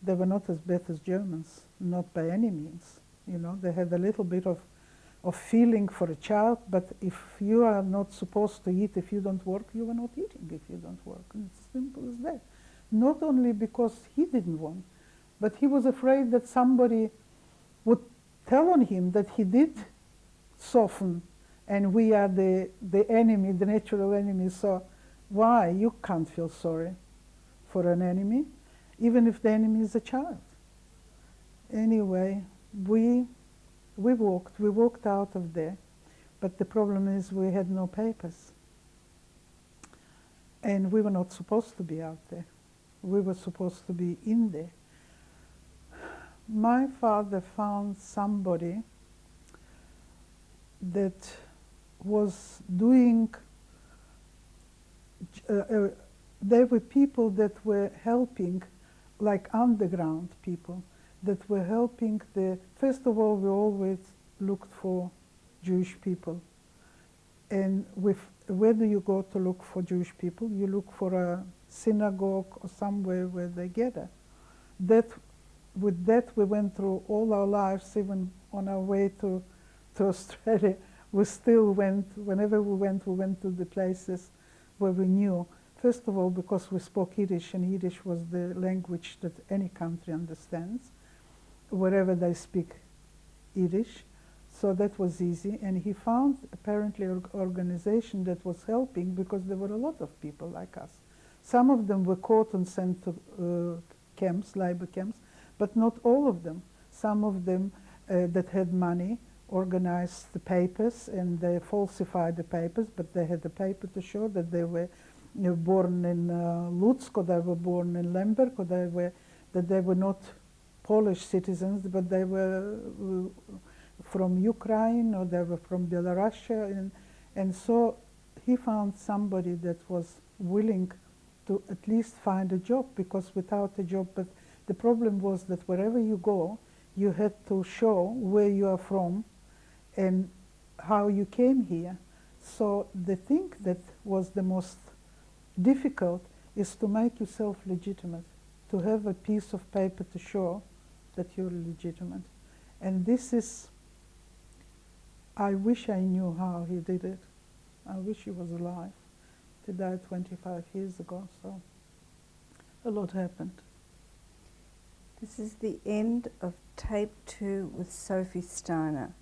They were not as bad as Germans, not by any means. You know, they had a little bit of feeling for a child, but if you are not supposed to eat, if you don't work, you are not eating if you don't work. And it's simple as that. Not only because he didn't want, but he was afraid that somebody would tell on him that he did soften, and we are the enemy, the natural enemy. So why? You can't feel sorry for an enemy, even if the enemy is a child. Anyway, we walked out of there, but the problem is we had no papers. And we were not supposed to be out there. We were supposed to be in there. My father found somebody that was doing, there were people that were helping, like underground people, that were helping first of all, we always looked for Jewish people. And where do you go to look for Jewish people? You look for a synagogue or somewhere where they gather. With that we went through all our lives, even on our way to Australia. We still went, whenever we went to the places where we knew. First of all, because we spoke Yiddish, and Yiddish was the language that any country understands, wherever they speak Yiddish. So that was easy. And he found apparently an organization that was helping, because there were a lot of people like us. Some of them were caught and sent to camps, labor camps, but not all of them. Some of them that had money organized the papers, and they falsified the papers, but they had the paper to show that they were born in Lutsk, or they were born in Lemberg, or that they were not Polish citizens, but they were from Ukraine, or they were from Belarus. And so he found somebody that was willing to at least find a job, because without a job, but the problem was that wherever you go, you had to show where you are from and how you came here. So the thing that was the most difficult is to make yourself legitimate, to have a piece of paper to show that you're legitimate. And this is, I wish I knew how he did it. I wish he was alive. He died 25 years ago, so a lot happened. This is the end of tape 2 with Sophie Steiner.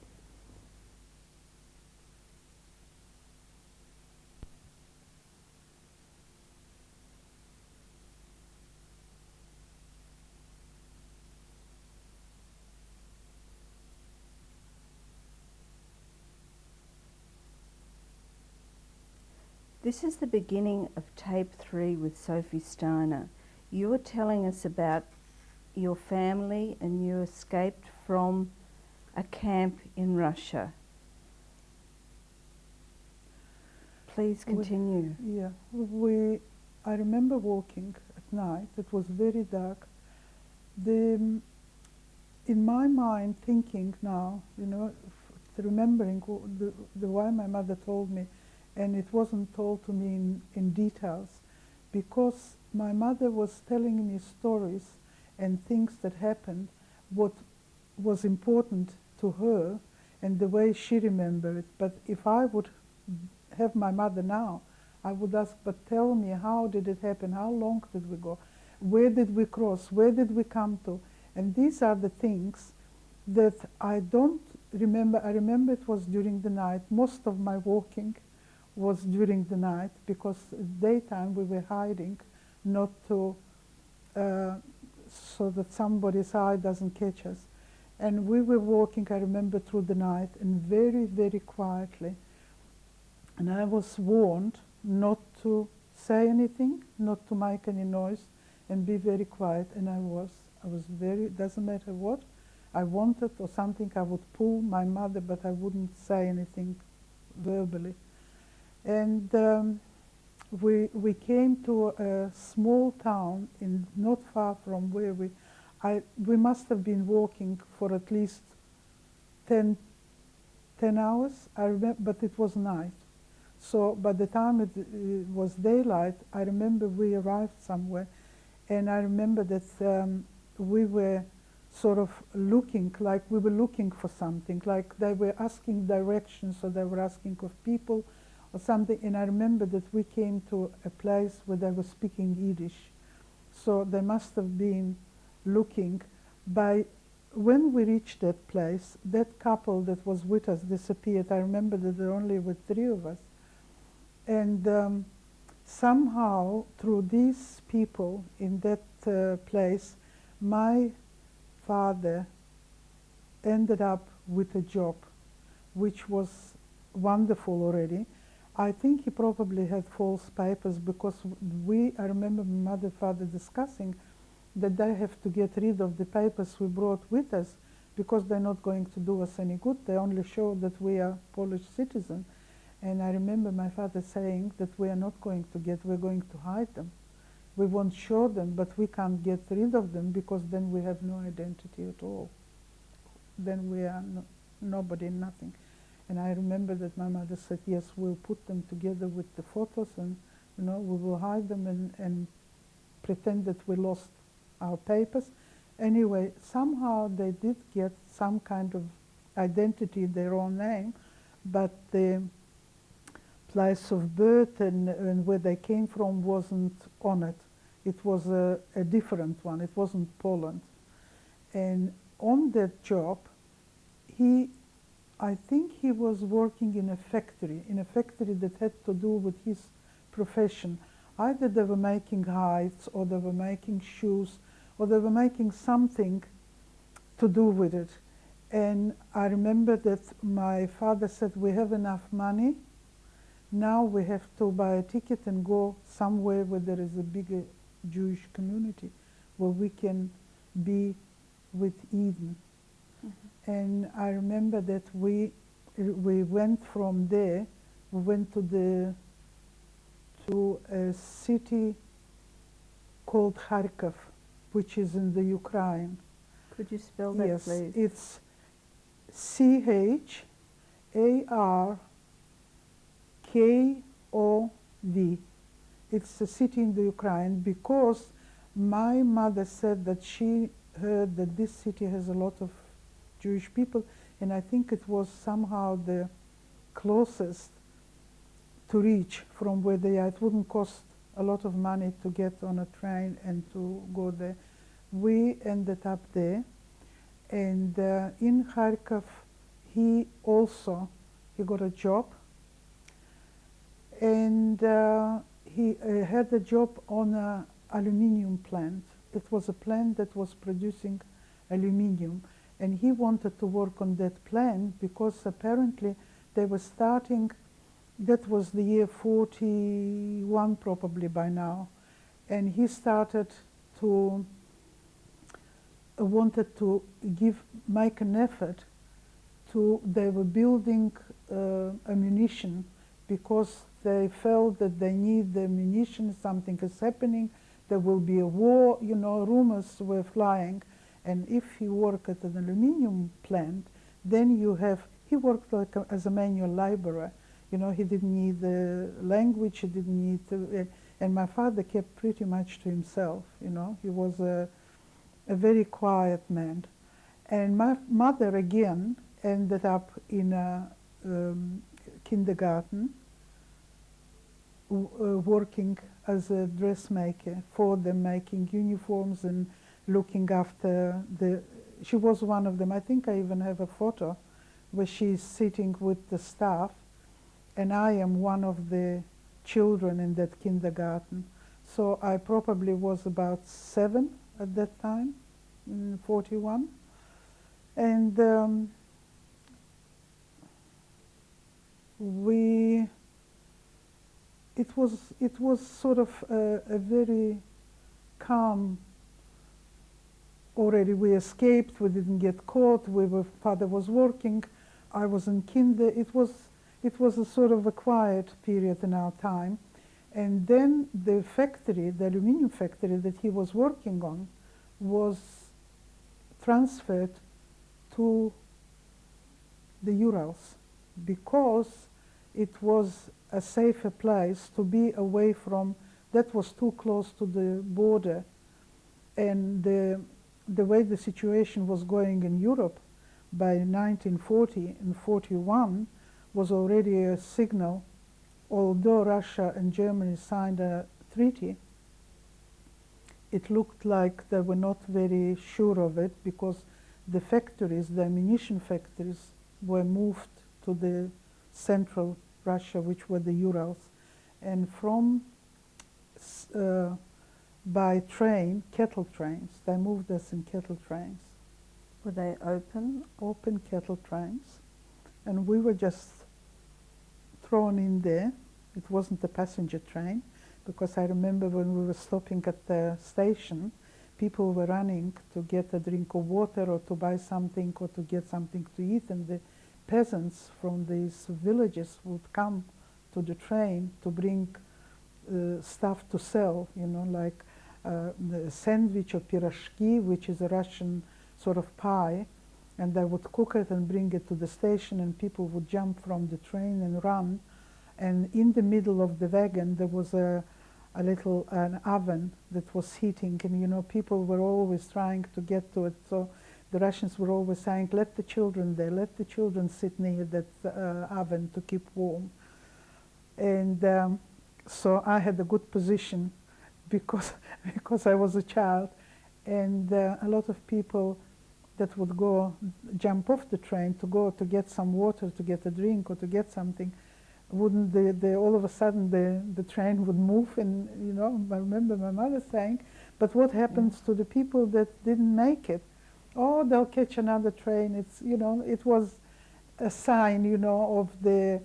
This is the beginning of tape 3 with Sophie Steiner. You were telling us about your family, and you escaped from a camp in Russia. Please continue. I remember walking at night. It was very dark. In my mind, thinking now, remembering the way my mother told me, and it wasn't told to me in details, because my mother was telling me stories and things that happened, what was important to her, and the way she remembered it. But if I would have my mother now, I would ask, but tell me, how did it happen? How long did we go? Where did we cross? Where did we come to? And these are the things that I don't remember. I remember it was during the night. Most of my walking was during the night, because daytime we were hiding, not to so that somebody's eye doesn't catch us. And we were walking, I remember, through the night, and very, very quietly. And I was warned not to say anything, not to make any noise, and be very quiet. And I was very, doesn't matter what I wanted or something, I would pull my mother, but I wouldn't say anything verbally. And we came to a small town not far from where we must have been walking for at least 10 hours, I remember, but it was night. So by the time it was daylight, I remember we arrived somewhere, and I remember that we were sort of looking, like we were looking for something, like they were asking directions, or they were asking of people or something. And I remember that we came to a place where they were speaking Yiddish. So they must have been looking. When we reached that place, that couple that was with us disappeared. I remember that there only were 3 of us. And somehow, through these people in that place, my father ended up with a job, which was wonderful already. I think he probably had false papers, because I remember my mother and father discussing that they have to get rid of the papers we brought with us, because they're not going to do us any good. They only show that we are Polish citizens. And I remember my father saying that we are not going to we're going to hide them. We won't show them, but we can't get rid of them, because then we have no identity at all. Then we are nobody, nothing. And I remember that my mother said, yes, we'll put them together with the photos, and we will hide them and pretend that we lost our papers. Anyway, somehow they did get some kind of identity, their own name, but the place of birth and where they came from wasn't on it. It was a different one. It wasn't Poland. And on that job, I think he was working in a factory that had to do with his profession. Either they were making hides, or they were making shoes, or they were making something to do with it. And I remember that my father said, we have enough money, now we have to buy a ticket and go somewhere where there is a bigger Jewish community, where we can be with Eden. Mm-hmm. And I remember that we went from there, we went to a city called Kharkov, which is in the Ukraine. Could you spell that, yes, please? It's Charkov. It's a city in the Ukraine, because my mother said that she heard that this city has a lot of Jewish people, and I think it was somehow the closest to reach from where they are. It wouldn't cost a lot of money to get on a train and to go there. We ended up there, and in Kharkov he got a job, and he had a job on an aluminium plant. It was a plant that was producing aluminium, and he wanted to work on that plant because apparently they were starting, that was the year 41 probably by now, and he started to wanted to make an effort to, they were building ammunition because they felt that they need the ammunition, something is happening, there will be a war, you know, rumors were flying. And if you work at an aluminium plant, then you have, he worked like as a manual laborer. You know, he didn't need the language, he didn't need to, and my father kept pretty much to himself, you know. He was a very quiet man. And my mother again ended up in a kindergarten, working as a dressmaker for them, making uniforms and looking after she was one of them. I think I even have a photo where she's sitting with the staff, and I am one of the children in that kindergarten. So I probably was about 7 at that time, in 41. And it was sort of a very calm. Already we escaped, we didn't get caught, father was working, I was in kinder. It was a sort of a quiet period in our time. And then the factory, the aluminium factory that he was working on, was transferred to the Urals because it was a safer place to be away from, that was too close to the border. And the way the situation was going in Europe by 1940 and 41 was already a signal. Although Russia and Germany signed a treaty, it looked like they were not very sure of it because the factories, the ammunition factories, were moved to the central Russia, which were the Urals. And from by train, kettle trains. They moved us in kettle trains. Were they open? Open kettle trains. And we were just thrown in there. It wasn't a passenger train, because I remember when we were stopping at the station, people were running to get a drink of water or to buy something or to get something to eat, and the peasants from these villages would come to the train to bring stuff to sell, you know, like the sandwich or pirashki, which is a Russian sort of pie, and they would cook it and bring it to the station, and people would jump from the train and run. And in the middle of the wagon there was a a little an oven that was heating, and you know, people were always trying to get to it. So the Russians were always saying, let the children there, let the children sit near that oven to keep warm. And so I had a good position because, because I was a child. And a lot of people that would go, jump off the train to go to get some water, to get a drink or to get something, wouldn't all of a sudden the train would move, and you know, I remember my mother saying, but what happens to the people that didn't make it? Oh, they'll catch another train. It's, you know, it was a sign, you know, of the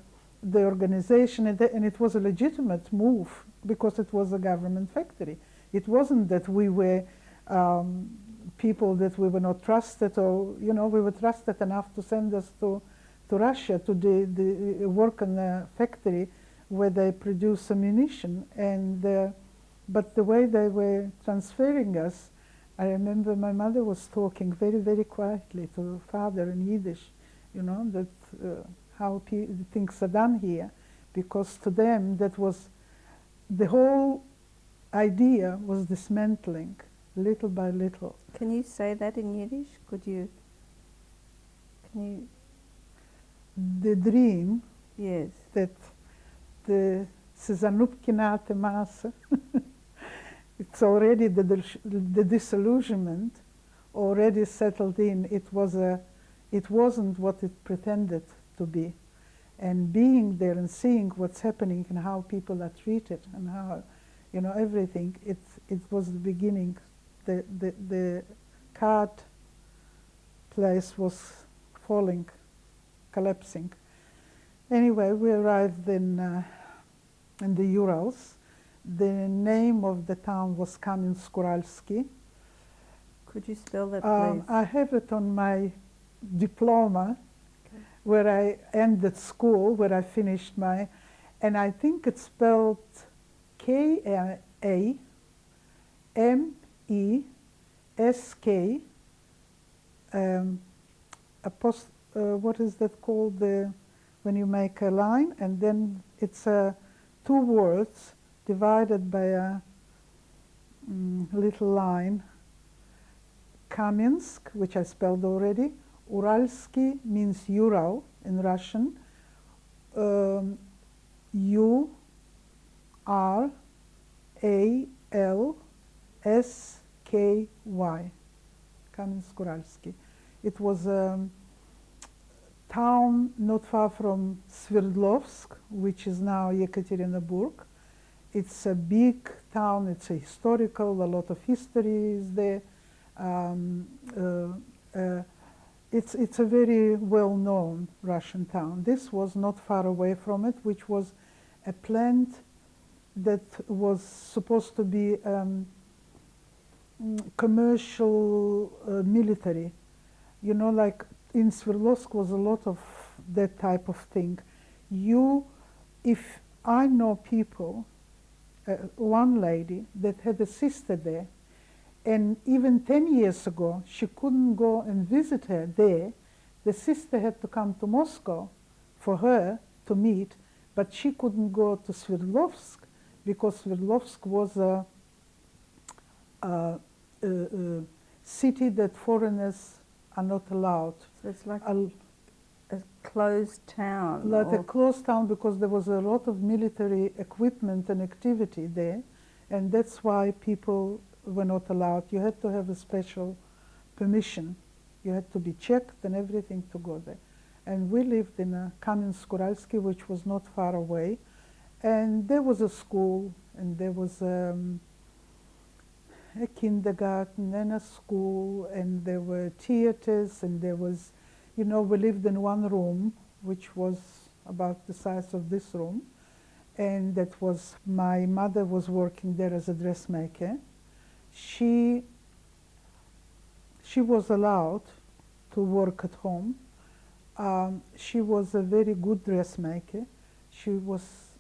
organization, and it was a legitimate move because it was a government factory. It wasn't that we were people that we were not trusted, or you know, we were trusted enough to send us to Russia to work in a factory where they produce ammunition. And but the way they were transferring us, I remember my mother was talking very, very quietly to father in Yiddish, you know, that how things are done here, because to them that was the whole idea was dismantling little by little. Can you say that in Yiddish? Could you? Can you? The dream, Yes. that the Cezanupkinate Masse, it's already the disillusionment already settled in. It wasn't what it pretended to be. And being there and seeing what's happening and how people are treated and how, you know, everything, it was the beginning. The card place was falling, collapsing. Anyway, we arrived in the Urals. The name of the town was Kamensk-Uralsky. Could you spell that, please? I have it on my diploma, where I ended school, where I finished my, and I think it's spelled K-A-M-E-S-K, what is that called, when you make a line, and then it's two words divided by a little line. Kamensk, which I spelled already. Uralsky means Ural in Russian. U-R-A-L-S-K-Y. Kamensk-Uralsky. It was a town not far from Sverdlovsk, which is now Yekaterinburg. It's a big town, it's a historical, a lot of history is there. It's a very well-known Russian town. This was not far away from it, which was a plant that was supposed to be commercial military. You know, like in Sverdlovsk was a lot of that type of thing. If I know people, one lady that had a sister there, and even 10 years ago, she couldn't go and visit her there. The sister had to come to Moscow for her to meet, but she couldn't go to Sverdlovsk because Sverdlovsk was a city that foreigners are not allowed. So it's like a closed town. Like a closed town, because there was a lot of military equipment and activity there, and that's why people were not allowed. You had to have a special permission. You had to be checked and everything to go there. And we lived in a Kamensk-Uralsky, which was not far away. And there was a school, and there was a kindergarten and a school, and there were theaters, and there was, you know, we lived in one room, which was about the size of this room. And that was, my mother was working there as a dressmaker. She was allowed to work at home. She was a very good dressmaker. She was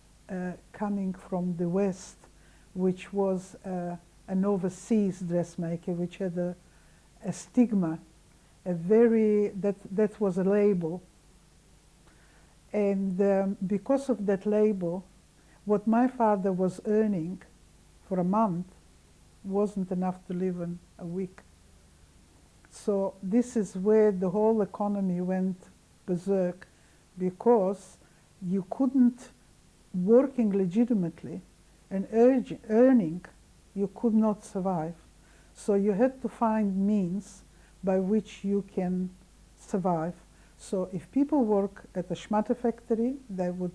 coming from the West, which was an overseas dressmaker, which had a stigma, that was a label. And because of that label, what my father was earning for a month wasn't enough to live in a week. So this is where the whole economy went berserk, because you couldn't, working legitimately and earning, you could not survive. So you had to find means by which you can survive. So if people work at a schmatter factory, they would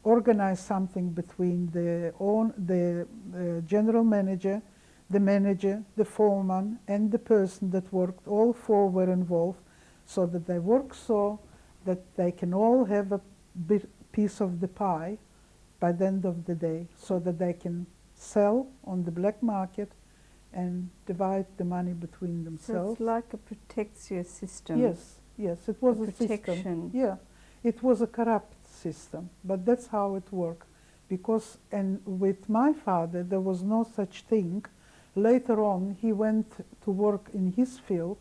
organize something between the general manager, the foreman, and the person that worked. All four were involved, so that they work so that they can all have a piece of the pie by the end of the day, so that they can sell on the black market and divide the money between themselves. So it's like a protectio system. Yes, yes, it was a protection. System. Yeah, it was a corrupt system, but that's how it worked. Because, and with my father, there was no such thing. Later on, he went to work in his field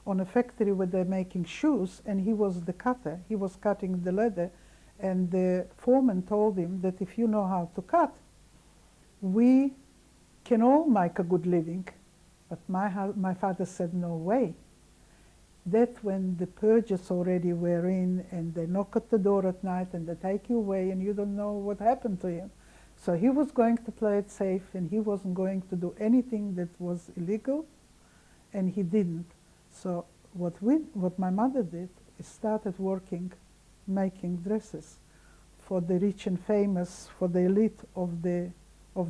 on a factory where they're making shoes, and he was the cutter. He was cutting the leather, and the foreman told him that if you know how to cut, we can all make a good living. But my father said, no way. That when the purges already were in, and they knock at the door at night and they take you away and you don't know what happened to you. So he was going to play it safe, and he wasn't going to do anything that was illegal, and he didn't. So what my mother did is started working, making dresses for the rich and famous, for the elite of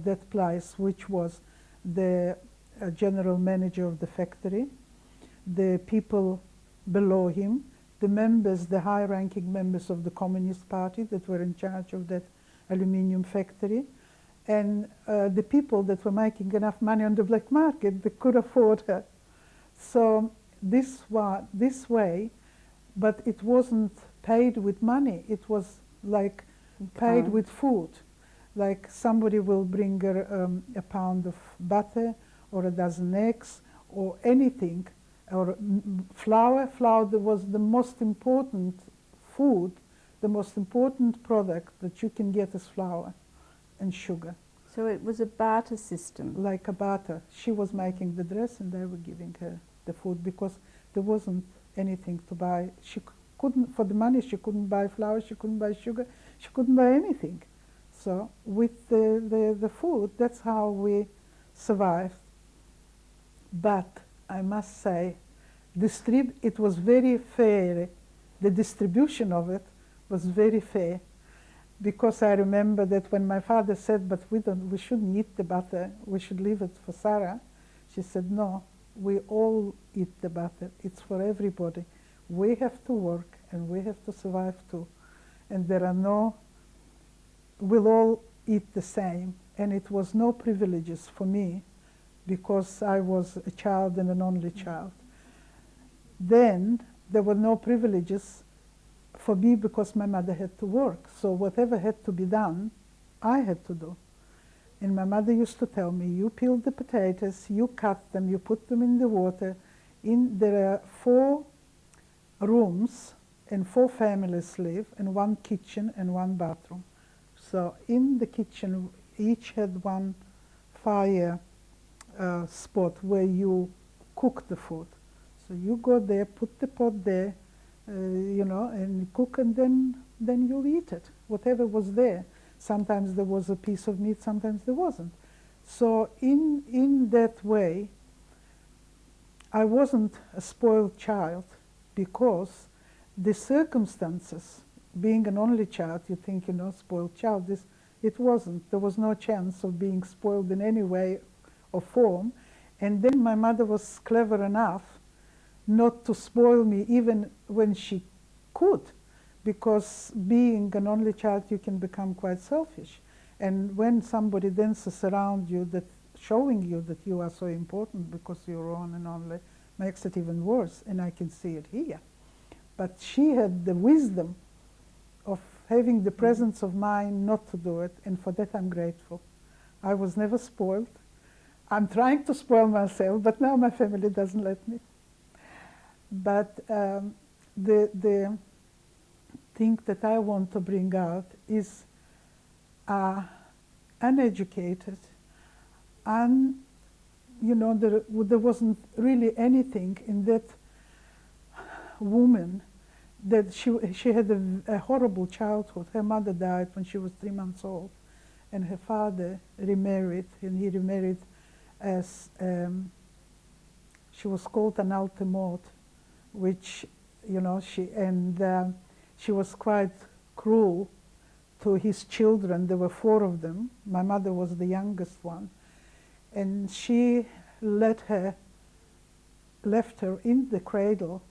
that place, which was the general manager of the factory, the people below him, the members, the high-ranking members of the Communist Party that were in charge of that aluminium factory, and the people that were making enough money on the black market that could afford her. So this way, but it wasn't paid with money. It was like paid with food. Like somebody will bring her a pound of butter or a dozen eggs or anything, or flour. Flour was the most important food, the most important product that you can get is flour and sugar. So it was a barter system. Like a barter. She was making the dress and they were giving her the food, because there wasn't anything to buy. She couldn't, for the money, she couldn't buy flour, she couldn't buy sugar, she couldn't buy anything. So with the food, that's how we survived. But I must say, it was very fair. The distribution of it was very fair, because I remember that when my father said, but we shouldn't eat the butter, we should leave it for Sarah, she said, no, we all eat the butter. It's for everybody. We have to work and we have to survive too. And there are no, we'll all eat the same. And it was no privileges for me, because I was a child and an only child. Then there were no privileges for me, because my mother had to work. So whatever had to be done, I had to do. And my mother used to tell me, you peel the potatoes, you cut them, you put them in the water. There are 4 rooms and 4 families live, and 1 kitchen and 1 bathroom. So in the kitchen, each had 1 fire spot where you cook the food. So you go there, put the pot there, and cook, and then you eat it, whatever was there. Sometimes there was a piece of meat, sometimes there wasn't. So in that way, I wasn't a spoiled child, because the circumstances, being an only child, you think, spoiled child, it wasn't. There was no chance of being spoiled in any way or form. And then my mother was clever enough not to spoil me even when she could, because being an only child, you can become quite selfish. And when somebody dances around you, showing you that you are so important because you're one and only, makes it even worse, and I can see it here. But she had the wisdom of having the presence of mind not to do it, and for that I'm grateful. I was never spoiled. I'm trying to spoil myself, but now my family doesn't let me. But the thing that I want to bring out is uneducated, and there wasn't really anything in that woman, that she had a horrible childhood. Her mother died when she was 3 months old, and her father remarried, and he remarried as she was called an altemot, which she was quite cruel to his children. There were 4 of them. My mother was the youngest one, and she left her in the cradle,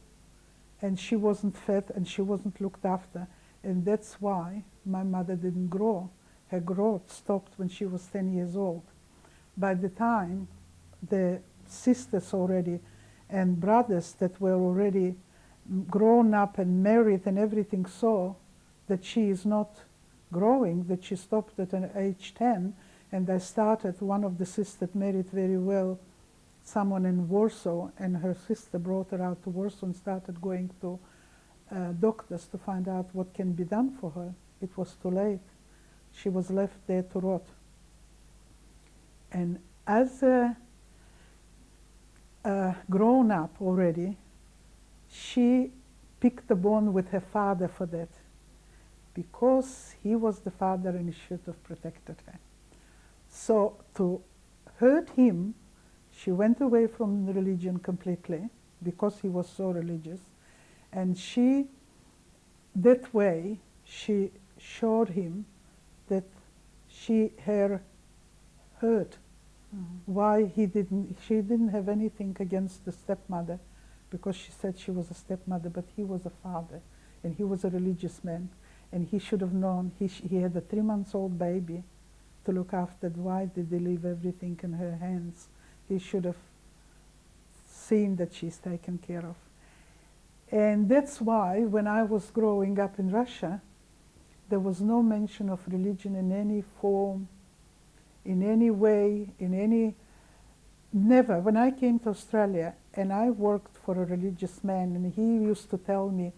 and she wasn't fed and she wasn't looked after, and that's why my mother didn't grow. Her growth stopped when she was 10 years old. By the time the sisters already and brothers that were already grown up and married and everything saw that she is not growing, that she stopped at an age 10, and I started, one of the sisters married very well someone in Warsaw, and her sister brought her out to Warsaw and started going to doctors to find out what can be done for her. It was too late. She was left there to rot. And as a grown up already, she picked a bone with her father for that, because he was the father and he should have protected her. So to hurt him, she went away from the religion completely, because he was so religious, and that way she showed him that her hurt. Why she didn't have anything against the stepmother, because she said she was a stepmother, but he was a father, and he was a religious man, and he should have known. He had a 3-month-old baby to look after. Why did they leave everything in her hands? He should have seen that she's taken care of. And that's why when I was growing up in Russia, there was no mention of religion in any form, in any way, never. When I came to Australia and I worked for a religious man, and he used to tell me,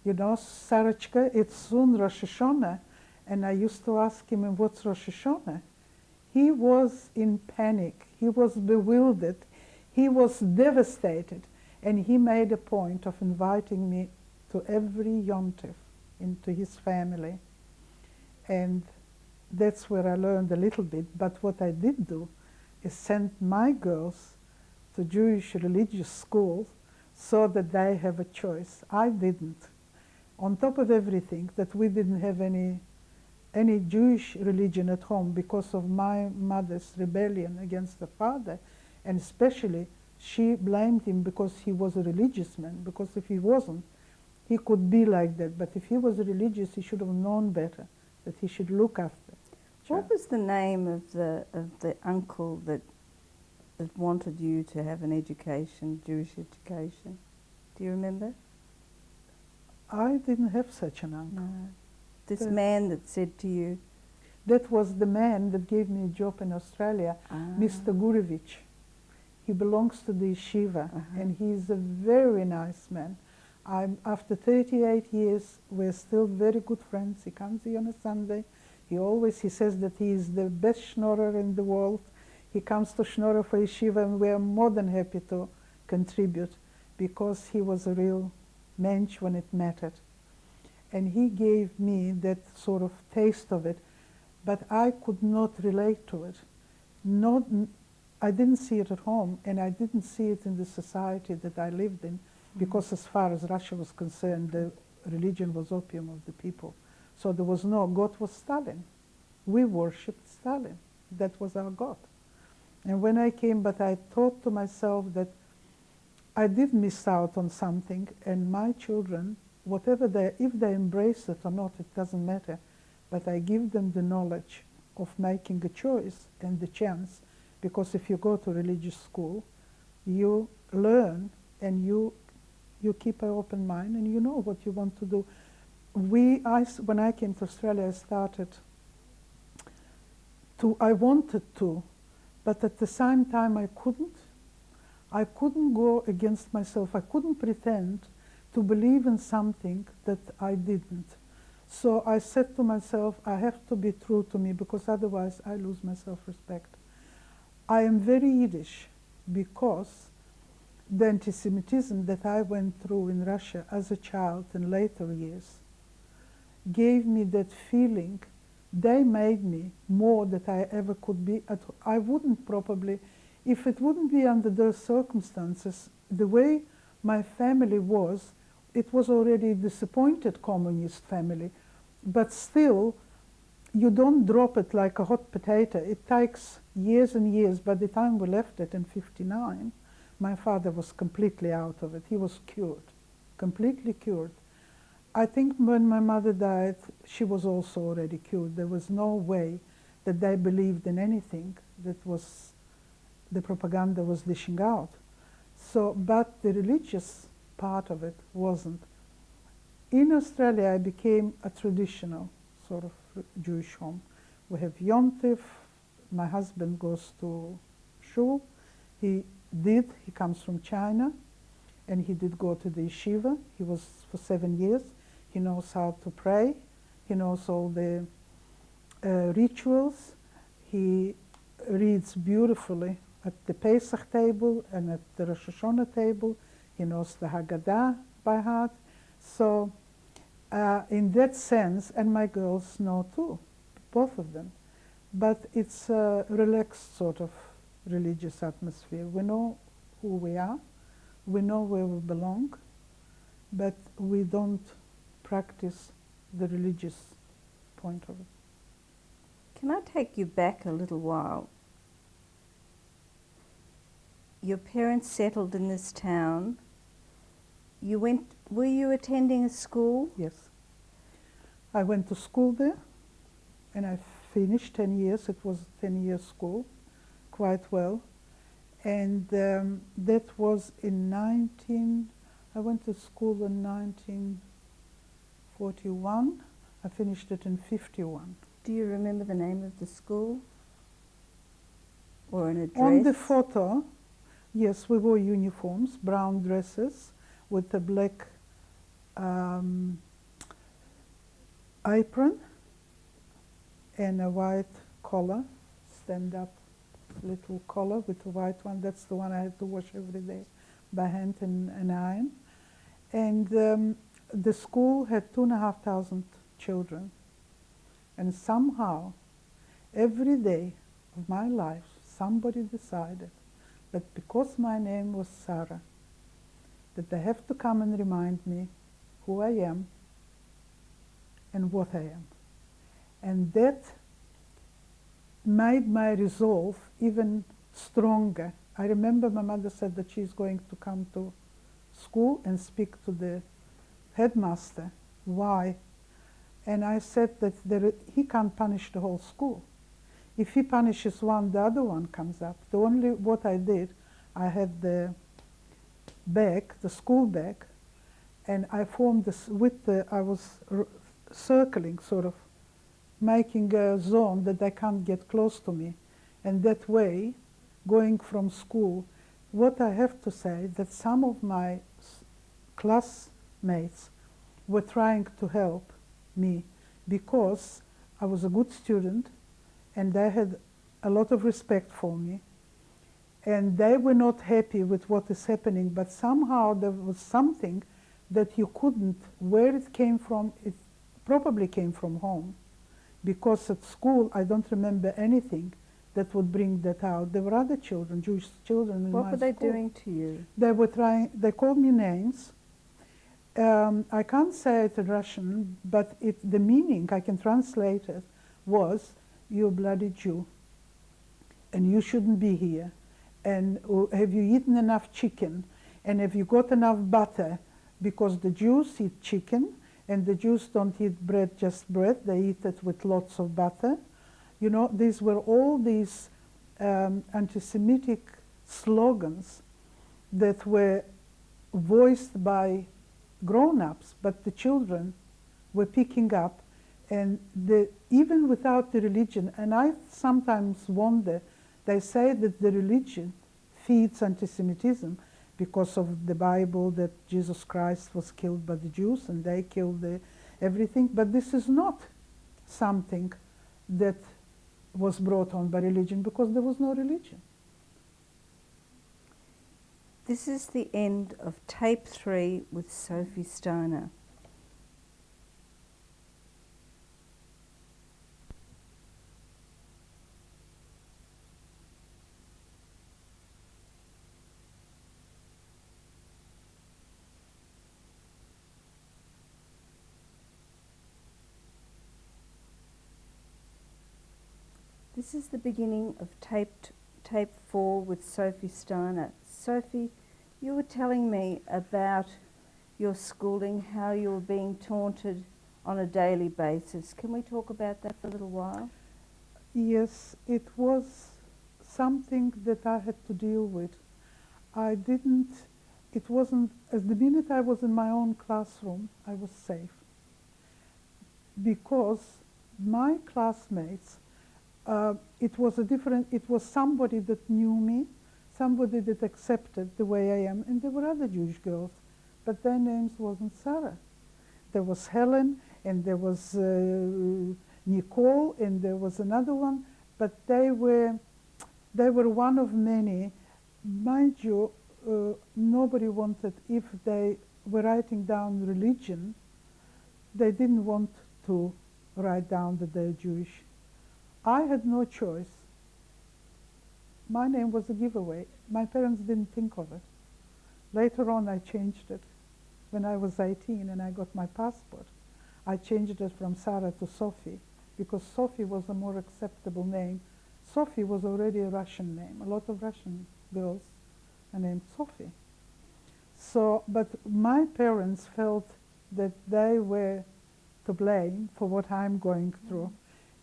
Sarachka, it's soon Rosh Hashanah. And I used to ask him, what's Rosh Hashanah? He was in panic. He was bewildered. He was devastated. And he made a point of inviting me to every Yom Tov into his family. And that's where I learned a little bit. But what I did do is send my girls to Jewish religious schools so that they have a choice. I didn't. On top of everything, that we didn't have any Jewish religion at home because of my mother's rebellion against the father, and especially she blamed him because he was a religious man, because if he wasn't, he could be like that. But if he was religious, he should have known better, that he should look after. What was the name of the uncle that wanted you to have an education, Jewish education? Do you remember? I didn't have such an uncle. No. This man that said to you? That was the man that gave me a job in Australia, Mr. Gurevich. He belongs to the yeshiva, and he's a very nice man. After 38 years, we're still very good friends. He comes here on a Sunday. He says that he is the best schnorrer in the world. He comes to schnorrer for yeshiva, and we're more than happy to contribute, because he was a real mensch when it mattered. And he gave me that sort of taste of it, but I could not relate to it. I didn't see it at home, and I didn't see it in the society that I lived in, because as far as Russia was concerned, the religion was opium of the people. So there was no God. Was Stalin. We worshipped Stalin. That was our God. And when I came, but I thought to myself that I did miss out on something, and my children, if they embrace it or not, it doesn't matter, but I give them the knowledge of making a choice and the chance, because if you go to religious school, you learn and you keep an open mind and you know what you want to do. When I came to Australia, I wanted to, but at the same time I couldn't. I couldn't go against myself. I couldn't pretend to believe in something that I didn't. So I said to myself, I have to be true to me because otherwise I lose my self-respect. I am very Yiddish because the anti-Semitism that I went through in Russia as a child in later years gave me that feeling. They made me more than I ever could be. I wouldn't probably, if it wouldn't be under those circumstances, the way my family was, it was already a disappointed communist family. But still, you don't drop it like a hot potato. It takes years and years. By the time we left it in '59, my father was completely out of it. He was cured, completely cured. I think when my mother died, she was also already cured. There was no way that they believed in anything that was the propaganda was dishing out. So, but the religious part of it wasn't. In Australia, I became a traditional sort of Jewish home. We have Yom Tov. My husband goes to shul. He comes from China, and he did go to the yeshiva. He was for 7 years. He knows how to pray. He knows all the rituals. He reads beautifully at the Pesach table and at the Rosh Hashanah table. He knows the Haggadah by heart. So in that sense, and my girls know too, both of them. But it's a relaxed sort of religious atmosphere. We know who we are. We know where we belong. But we don't practice the religious point of it. Can I take you back a little while? Your parents settled in this town. Were you attending a school? Yes. I went to school there, and I finished 10 years. It was a 10-year school, quite well. And that was in I went to school in 1941. I finished it in 51. Do you remember the name of the school? Or an address? On the photo, yes, we wore uniforms, brown dresses with a black apron and a white collar, stand-up little collar with a white one. That's the one I had to wash every day by hand and iron. And the school had 2,500 children. And somehow, every day of my life, somebody decided that because my name was Sarah, that they have to come and remind me who I am and what I am. And that made my resolve even stronger. I remember my mother said that she's going to come to school and speak to the headmaster. Why? And I said that he can't punish the whole school. If he punishes one, the other one comes up. What I did, I had the bag, the school bag, and I formed this I was circling, sort of, making a zone that they can't get close to me. And that way, going from school, what I have to say, that some of my classmates were trying to help me because I was a good student and they had a lot of respect for me. And they were not happy with what is happening, but somehow there was something that you couldn't, where it came from, it probably came from home. Because at school, I don't remember anything that would bring that out. There were other children, Jewish children in my school. What were they doing to you? They called me names. I can't say it in Russian, but the meaning, I can translate it, was, "You bloody Jew, and you shouldn't be here. And have you eaten enough chicken? And have you got enough butter?" Because the Jews eat chicken, and the Jews don't eat bread, just bread. They eat it with lots of butter. You know, these were all these anti-Semitic slogans that were voiced by grown-ups, but the children were picking up. And even without the religion, and I sometimes wonder, they say that the religion feeds anti-Semitism because of the Bible, that Jesus Christ was killed by the Jews and they killed the everything, but this is not something that was brought on by religion, because there was no religion. This is the end of tape 3 with Sophie Steiner. This is the beginning of tape 4 with Sophie Steiner. Sophie, you were telling me about your schooling, how you were being taunted on a daily basis. Can we talk about that for a little while? Yes, it was something that I had to deal with. It wasn't, as the minute I was in my own classroom, I was safe. Because my classmates, it was somebody that knew me, somebody that accepted the way I am, and there were other Jewish girls, but their names wasn't Sarah. There was Helen, and there was Nicole, and there was another one, but they were one of many. Mind you, nobody wanted, if they were writing down religion, they didn't want to write down that they're Jewish. I had no choice. My name was a giveaway. My parents didn't think of it. Later on, I changed it. When I was 18 and I got my passport, I changed it from Sarah to Sophie, because Sophie was a more acceptable name. Sophie was already a Russian name. A lot of Russian girls are named Sophie. So, but my parents felt that they were to blame for what I'm going through.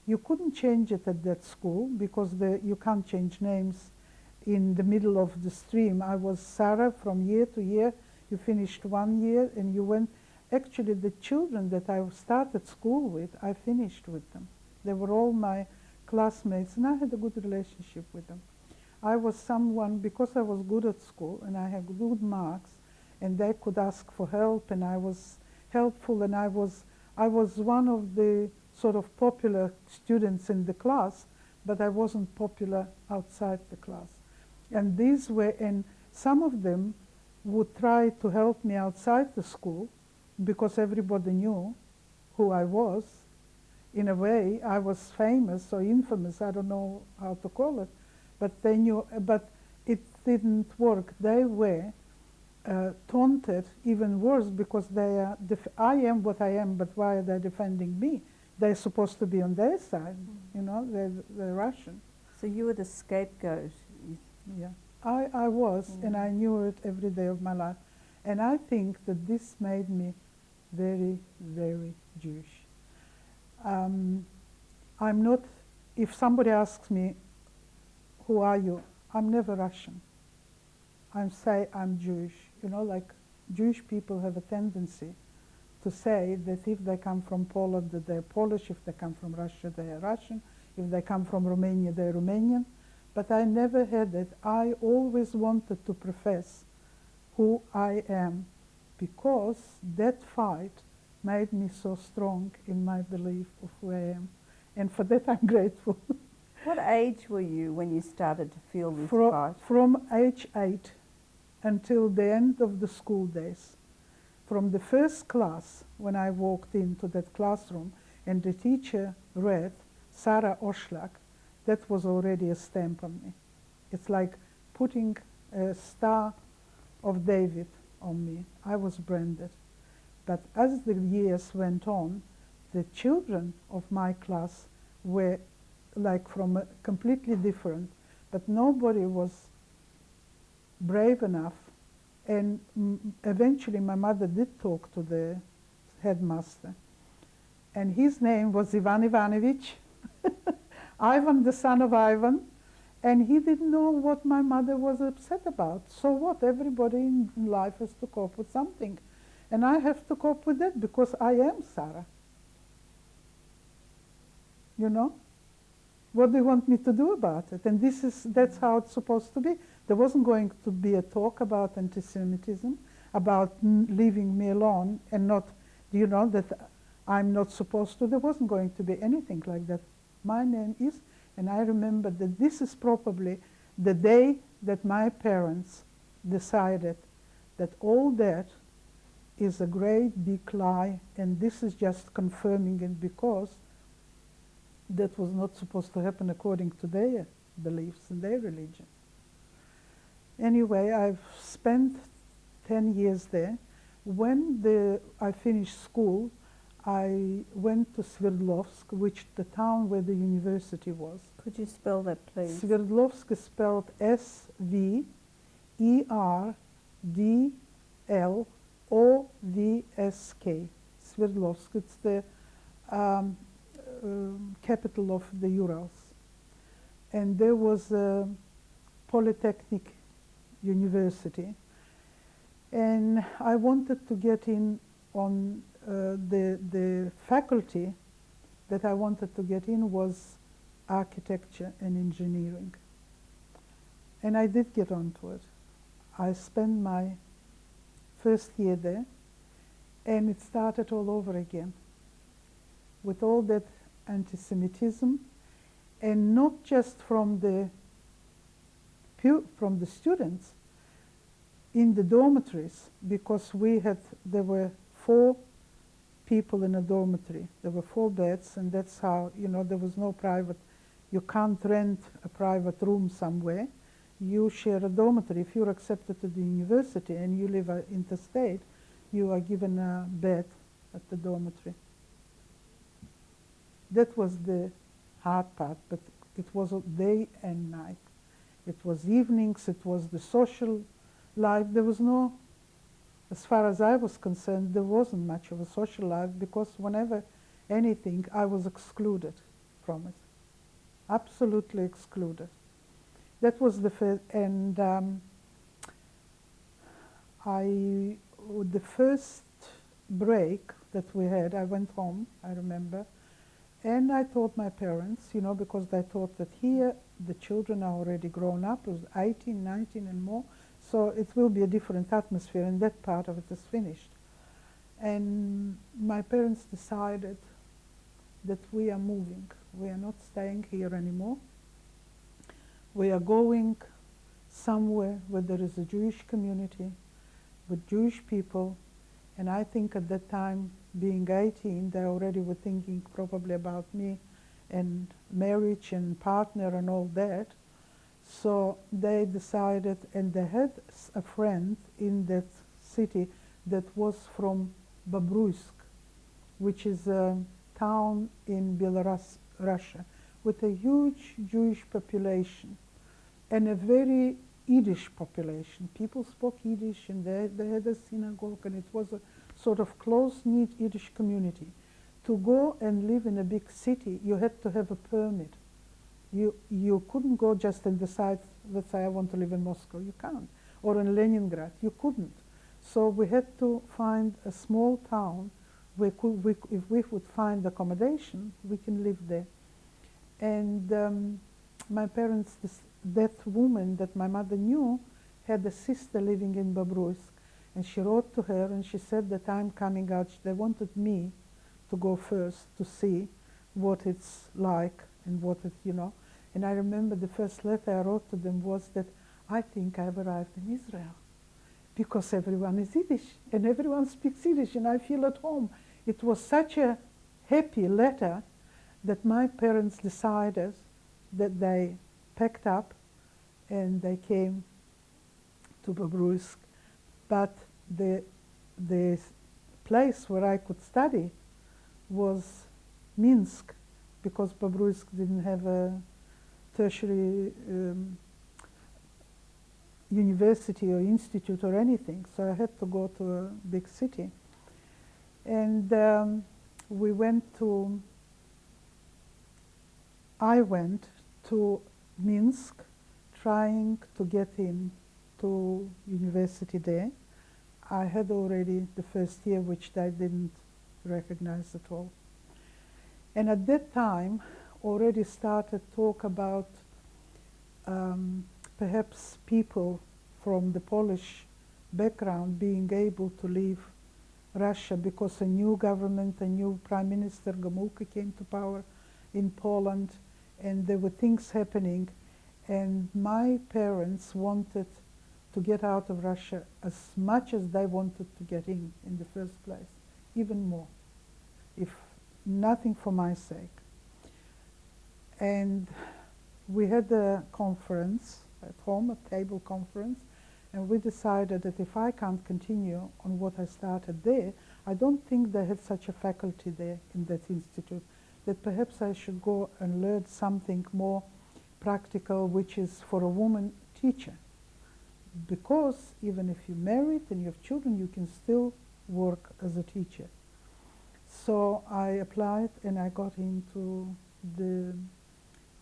You couldn't change it at that school, because you can't change names in the middle of the stream. I was Sarah from year to year. You finished 1 year and you went. Actually, the children that I started school with, I finished with them. They were all my classmates, and I had a good relationship with them. I was someone, because I was good at school and I had good marks, and they could ask for help, and I was helpful, and I was one of the sort of popular students in the class, but I wasn't popular outside the class. And some of them would try to help me outside the school, because everybody knew who I was. In a way, I was famous or infamous, I don't know how to call it, but they knew, but it didn't work. They were taunted even worse, because I am what I am, but why are they defending me? They're supposed to be on their side, you know, they're Russian. So you were the scapegoat. Yeah, I was, and I knew it every day of my life. And I think that this made me very, very Jewish. I'm not, if somebody asks me, who are you? I'm never Russian. I say I'm Jewish. You know, like Jewish people have a tendency to say that if they come from Poland, that they're Polish. If they come from Russia, they are Russian. If they come from Romania, they're Romanian. But I never had it. I always wanted to profess who I am, because that fight made me so strong in my belief of who I am. And for that, I'm grateful. What age were you when you started to feel this fight? From age 8 until the end of the school days. From the first class, when I walked into that classroom and the teacher read Sarah Oshlag, that was already a stamp on me. It's like putting a star of David on me. I was branded. But as the years went on, the children of my class were like from a completely different, but nobody was brave enough. And eventually my mother did talk to the headmaster. And his name was Ivan Ivanovich, Ivan, the son of Ivan. And he didn't know what my mother was upset about. So what? Everybody in life has to cope with something. And I have to cope with that, because I am Sarah. You know? What do you want me to do about it? And that's how it's supposed to be. There wasn't going to be a talk about anti-Semitism, about leaving me alone, and not, you know, that I'm not supposed to. There wasn't going to be anything like that. My name is, and I remember that this is probably the day that my parents decided that all that is a great big lie, and this is just confirming it because that was not supposed to happen according to their beliefs and their religion. Anyway, I've spent 10 years there. When I finished school, I went to Sverdlovsk, which the town where the university was. Could you spell that, please? Sverdlovsk is spelled S-V-E-R-D-L-O-V-S-K. Sverdlovsk, it's the capital of the Urals. And there was a polytechnic university. And I wanted to get in on the faculty that I wanted to get in was architecture and engineering. And I did get onto it. I spent my first year there, and it started all over again with all that anti-Semitism, and not just from the students in the dormitories, because there were 4 people in a dormitory. There were 4 beds, and that's how, there was no private. You can't rent a private room somewhere. You share a dormitory. If you're accepted to the university and you live interstate, you are given a bed at the dormitory. That was the hard part, but it was day and night. It was evenings, it was the social life. There was no, as far as I was concerned, there wasn't much of a social life, because whenever anything, I was excluded from it. Absolutely excluded. That was the first, and the first break that we had, I went home, I remember, and I told my parents, because they thought that here the children are already grown up, it was 18, 19 and more, so it will be a different atmosphere, and that part of it is finished. And my parents decided that we are moving. We are not staying here anymore. We are going somewhere where there is a Jewish community with Jewish people. And I think at that time, being 18, they already were thinking probably about me and marriage and partner and all that. So they decided, and they had a friend in that city that was from Babruisk, which is a town in Belarus, Russia, with a huge Jewish population and a very Yiddish population. People spoke Yiddish, and they had a synagogue, and it was a sort of close-knit Yiddish community. To go and live in a big city, you had to have a permit. You couldn't go just and decide, let's say I want to live in Moscow. You can't. Or in Leningrad. You couldn't. So we had to find a small town where if we would find accommodation, we can live there. And my parents, that woman that my mother knew, had a sister living in Babruisk. And she wrote to her, and she said that I'm coming out. They wanted me to go first to see what it's like and what it, And I remember the first letter I wrote to them was that I think I've arrived in Israel, because everyone is Yiddish and everyone speaks Yiddish and I feel at home. It was such a happy letter that my parents decided that they packed up and they came to Babruisk. But the place where I could study was Minsk, because Babruisk didn't have a tertiary university or institute or anything, so I had to go to a big city. And I went to Minsk trying to get in to university there. I had already the first year, which they didn't recognize at all. And at that time, already started talk about perhaps people from the Polish background being able to live Russia because a new government, a new Prime Minister, Gomulka, came to power in Poland, and there were things happening, and my parents wanted to get out of Russia as much as they wanted to get in the first place, even more, if nothing for my sake. And we had a conference at home, a table conference, and we decided that if I can't continue on what I started there, I don't think they had such a faculty there in that institute, that perhaps I should go and learn something more practical, which is for a woman teacher. Because even if you're married and you have children, you can still work as a teacher. So I applied and I got into the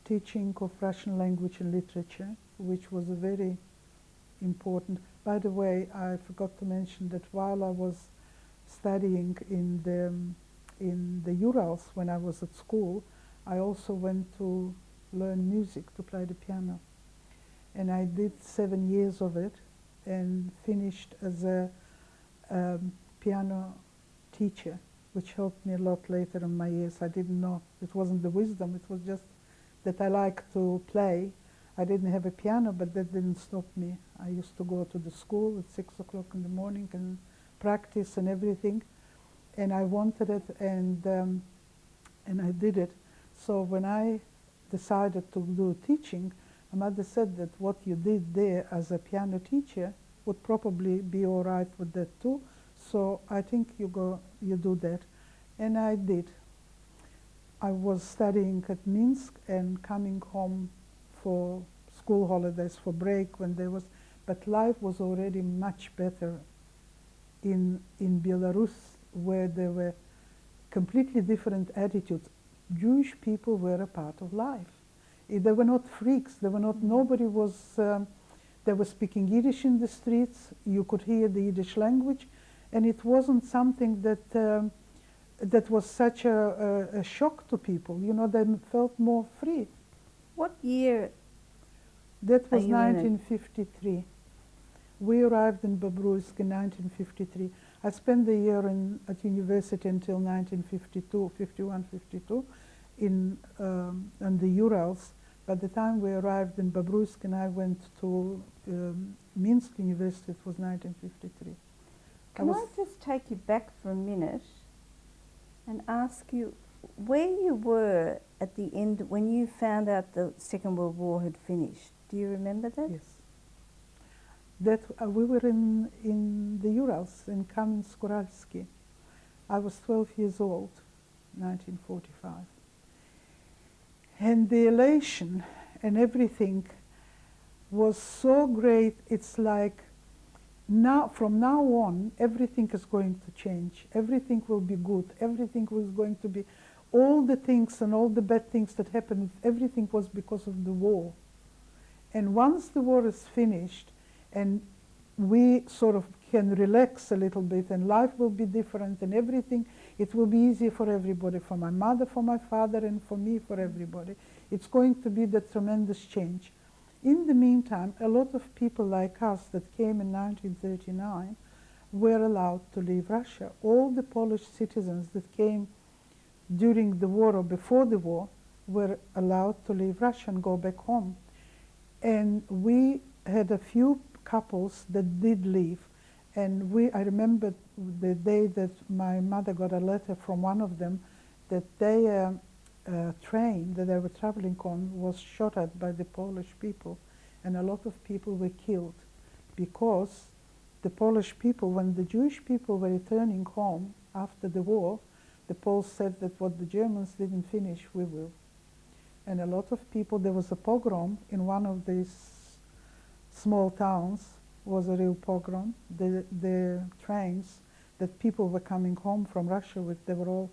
teaching of Russian language and literature, which was a very important. By the way, I forgot to mention that while I was studying in the Urals when I was at school, I also went to learn music, to play the piano. And I did 7 years of it and finished as a piano teacher, which helped me a lot later in my years. I didn't know, it wasn't the wisdom, it was just that I liked to play. I didn't have a piano, but that didn't stop me. I used to go to the school at 6 o'clock in the morning and practice and everything. And I wanted it, and I did it. So when I decided to do teaching, my mother said that what you did there as a piano teacher would probably be all right with that too. So I think you do that. And I did. I was studying at Minsk and coming home for school holidays, for break when there was, but life was already much better in Belarus, where there were completely different attitudes. Jewish people were a part of life. They were not freaks. They were not. Nobody was. They were speaking Yiddish in the streets. You could hear the Yiddish language, and it wasn't something that that was such a shock to people. You know, they felt more free. What year? That was 1953. We arrived in Bobruisk in 1953. I spent the year at university until 1952, 51, 52, on the Urals. By the time we arrived in Bobruisk and I went to Minsk University, it was 1953. Can I just take you back for a minute and ask you where you were at the end when you found out the Second World War had finished? Do you remember that? Yes. That we were in the Urals, in Kamensk-Uralsky. I was 12 years old, 1945. And the elation and everything was so great. It's like now, from now on, everything is going to change. Everything will be good. Everything was going to be, all the things and all the bad things that happened, everything was because of the war. And once the war is finished, and we sort of can relax a little bit, and life will be different, and everything, it will be easier for everybody, for my mother, for my father, and for me, for everybody. It's going to be the tremendous change. In the meantime, a lot of people like us that came in 1939 were allowed to leave Russia. All the Polish citizens that came during the war or before the war were allowed to leave Russia and go back home. And we had a few couples that did leave. And I remember the day that my mother got a letter from one of them that their train that they were traveling on was shot at by the Polish people. And a lot of people were killed because the Polish people, when the Jewish people were returning home after the war, the Poles said that what the Germans didn't finish, we will. And a lot of people, there was a pogrom in one of these small towns, was a real pogrom. The trains that people were coming home from Russia with, they were all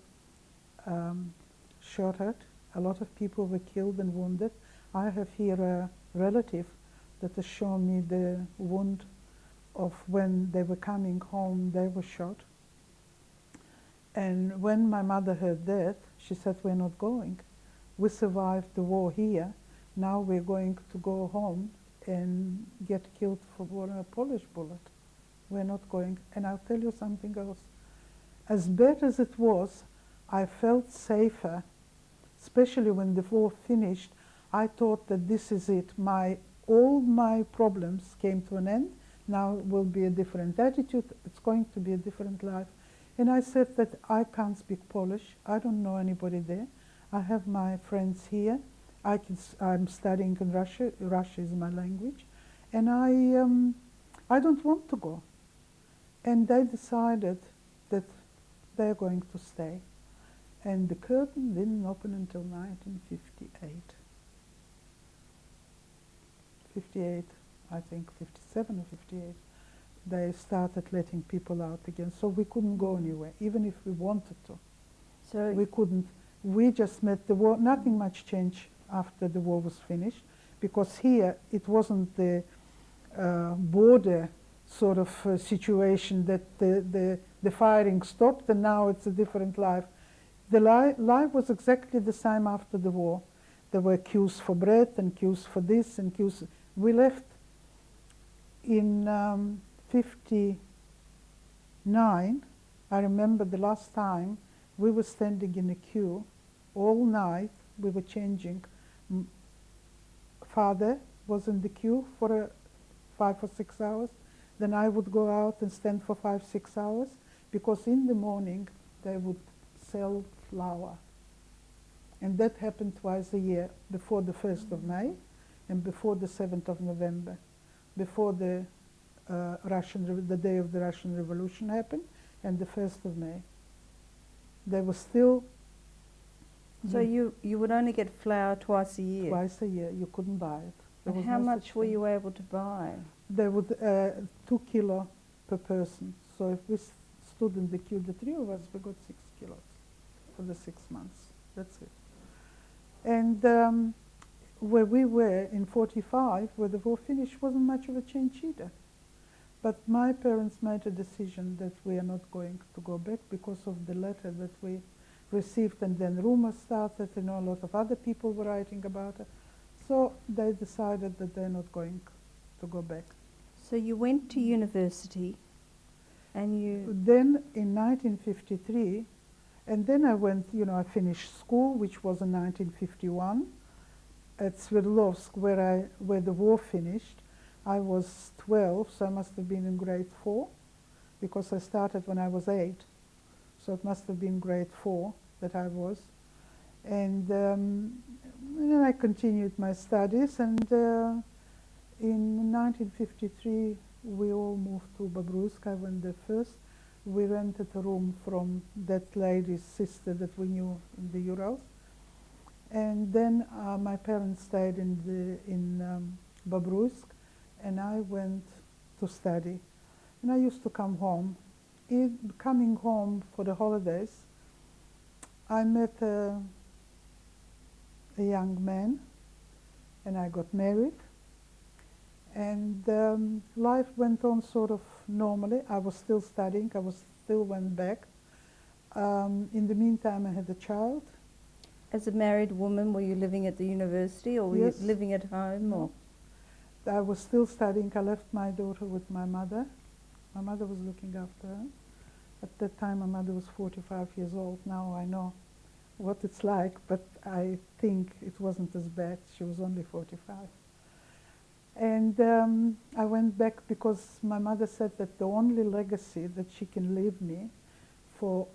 shot at. A lot of people were killed and wounded. I have here a relative that has shown me the wound of when they were coming home, they were shot. And when my mother heard that, she said, we're not going. We survived the war here. Now we're going to go home and get killed for a Polish bullet. We're not going. And I'll tell you something else. as bad as it was, I felt safer, especially when the war finished. I thought that this is it. All my problems came to an end. Now will be a different attitude. It's going to be a different life. And I said that I can't speak Polish. I don't know anybody there. I have my friends here. I'm studying in Russia. Russia is my language. And I don't want to go. And they decided that they're going to stay. And the curtain didn't open until 1958. 58, I think 57 or 58. They started letting people out again. So we couldn't go anywhere, even if we wanted to. So We couldn't. We just met the war. Nothing much changed after the war was finished, because here it wasn't the border sort of situation that the firing stopped and now it's a different life. The life was exactly the same after the war. There were queues for bread and queues for this and queues. We left in 59. I remember the last time we were standing in a queue all night. We were changing. Father was in the queue for 5 or 6 hours. Then I would go out and stand for 5, 6 hours, because in the morning they would sell flour. And that happened twice a year, before the 1st of May and before the 7th of November, before the day of the Russian Revolution happened, and the 1st of May. They were still... So you would only get flour twice a year? Twice a year. You couldn't buy it. And how much were you able to buy? They would 2 kilo per person. So if we stood in the queue, the 3 of us, we got 6 kilos for the 6 months. That's it. And where we were in 45, where the war finished, wasn't much of a change either. But my parents made a decision that we are not going to go back because of the letter that we received, and then rumors started, and a lot of other people were writing about it. So they decided that they're not going to go back. So you went to university, and you... Then in 1953, and then I went, I finished school, which was in 1951, at Sverdlovsk, where the war finished. I was 12, so I must have been in grade 4, because I started when I was 8. So it must have been grade 4 that I was. And then I continued my studies, and in 1953 we all moved to Babruisk. I went there first. We rented a room from that lady's sister that we knew in the Urals. And then my parents stayed in Babruisk, and I went to study. And I used to come home. Coming home for the holidays, I met a young man, and I got married. And life went on sort of normally. I was still studying. I still went back. In the meantime, I had a child. As a married woman, were you living at the university, or were Yes. you living at home? No. Or? I was still studying. I left my daughter with my mother. My mother was looking after her. At that time, my mother was 45 years old. Now I know what it's like, but I think it wasn't as bad. She was only 45. And I went back because my mother said that the only legacy that she can leave me to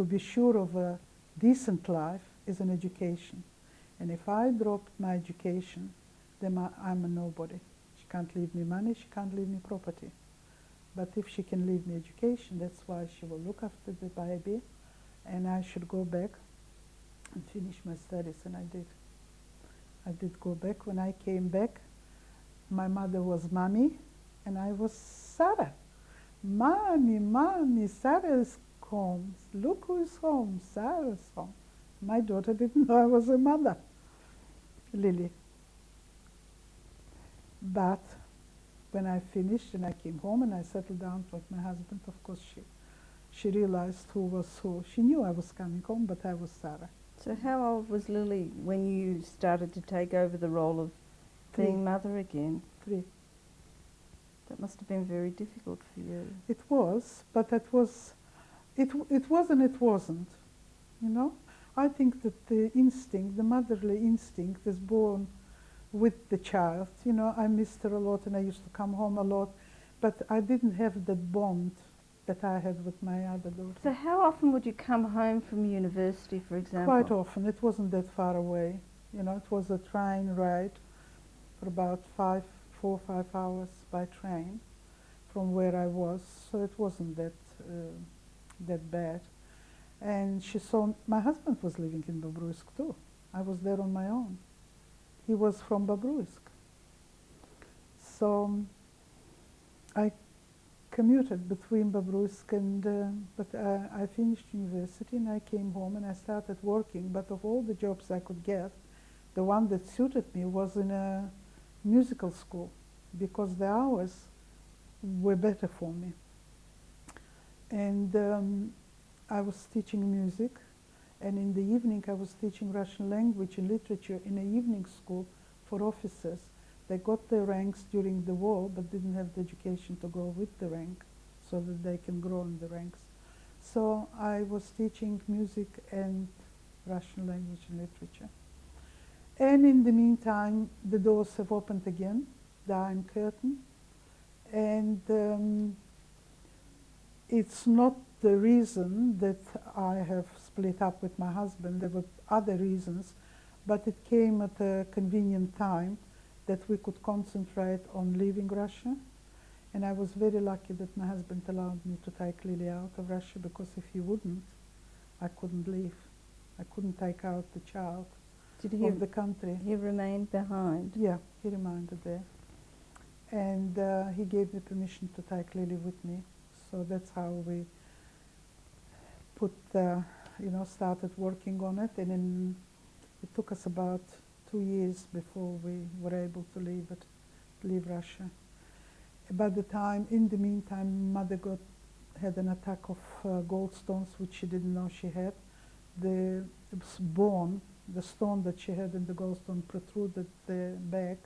be sure of a decent life is an education. And if I dropped my education, then I'm a nobody. She can't leave me money, she can't leave me property. But if she can leave me education, that's why she will look after the baby, and I should go back and finish my studies, and I did. I did go back. When I came back, my mother was Mommy, and I was Sarah. Mommy, Mommy, Sarah's home. Look who's home, Sarah's home. My daughter didn't know I was a mother, Lily. But when I finished and I came home and I settled down with my husband, of course she realized who was who. She knew I was coming home, but I was Sarah. So how old was Lily when you started to take over the role of being mother again? 3. That must have been very difficult for you. It was, but it was It was and it wasn't, you know. I think that the instinct, the motherly instinct, is born with the child. You know, I missed her a lot and I used to come home a lot, but I didn't have that bond that I had with my other daughter. So how often would you come home from university, for example? Quite often. It wasn't that far away. You know, it was a train ride for about 4 or 5 hours by train from where I was, so it wasn't that bad. And she saw, my husband was living in Bobruisk too. I was there on my own. He was from Bobruisk. So I commuted between Bobruisk and, but I finished university and I came home and I started working. But of all the jobs I could get, the one that suited me was in a musical school because the hours were better for me. And I was teaching music, and in the evening I was teaching Russian language and literature in an evening school for officers. They got their ranks during the war but didn't have the education to go with the rank so that they can grow in the ranks. So I was teaching music and Russian language and literature. And in the meantime, the doors have opened again, the Iron Curtain, and it's not the reason that I have split up with my husband. There were other reasons, but it came at a convenient time that we could concentrate on leaving Russia. And I was very lucky that my husband allowed me to take Lily out of Russia, because if he wouldn't, I couldn't leave. I couldn't take out the child of the country. He remained behind? Yeah, he remained there. And he gave me permission to take Lily with me. So that's how we put, started working on it. And then it took us about 2 years before we were able to leave Russia. About the time, in the meantime, mother had an attack of gallstones, which she didn't know she had. The bone, the stone that she had in the gallstone protruded the back,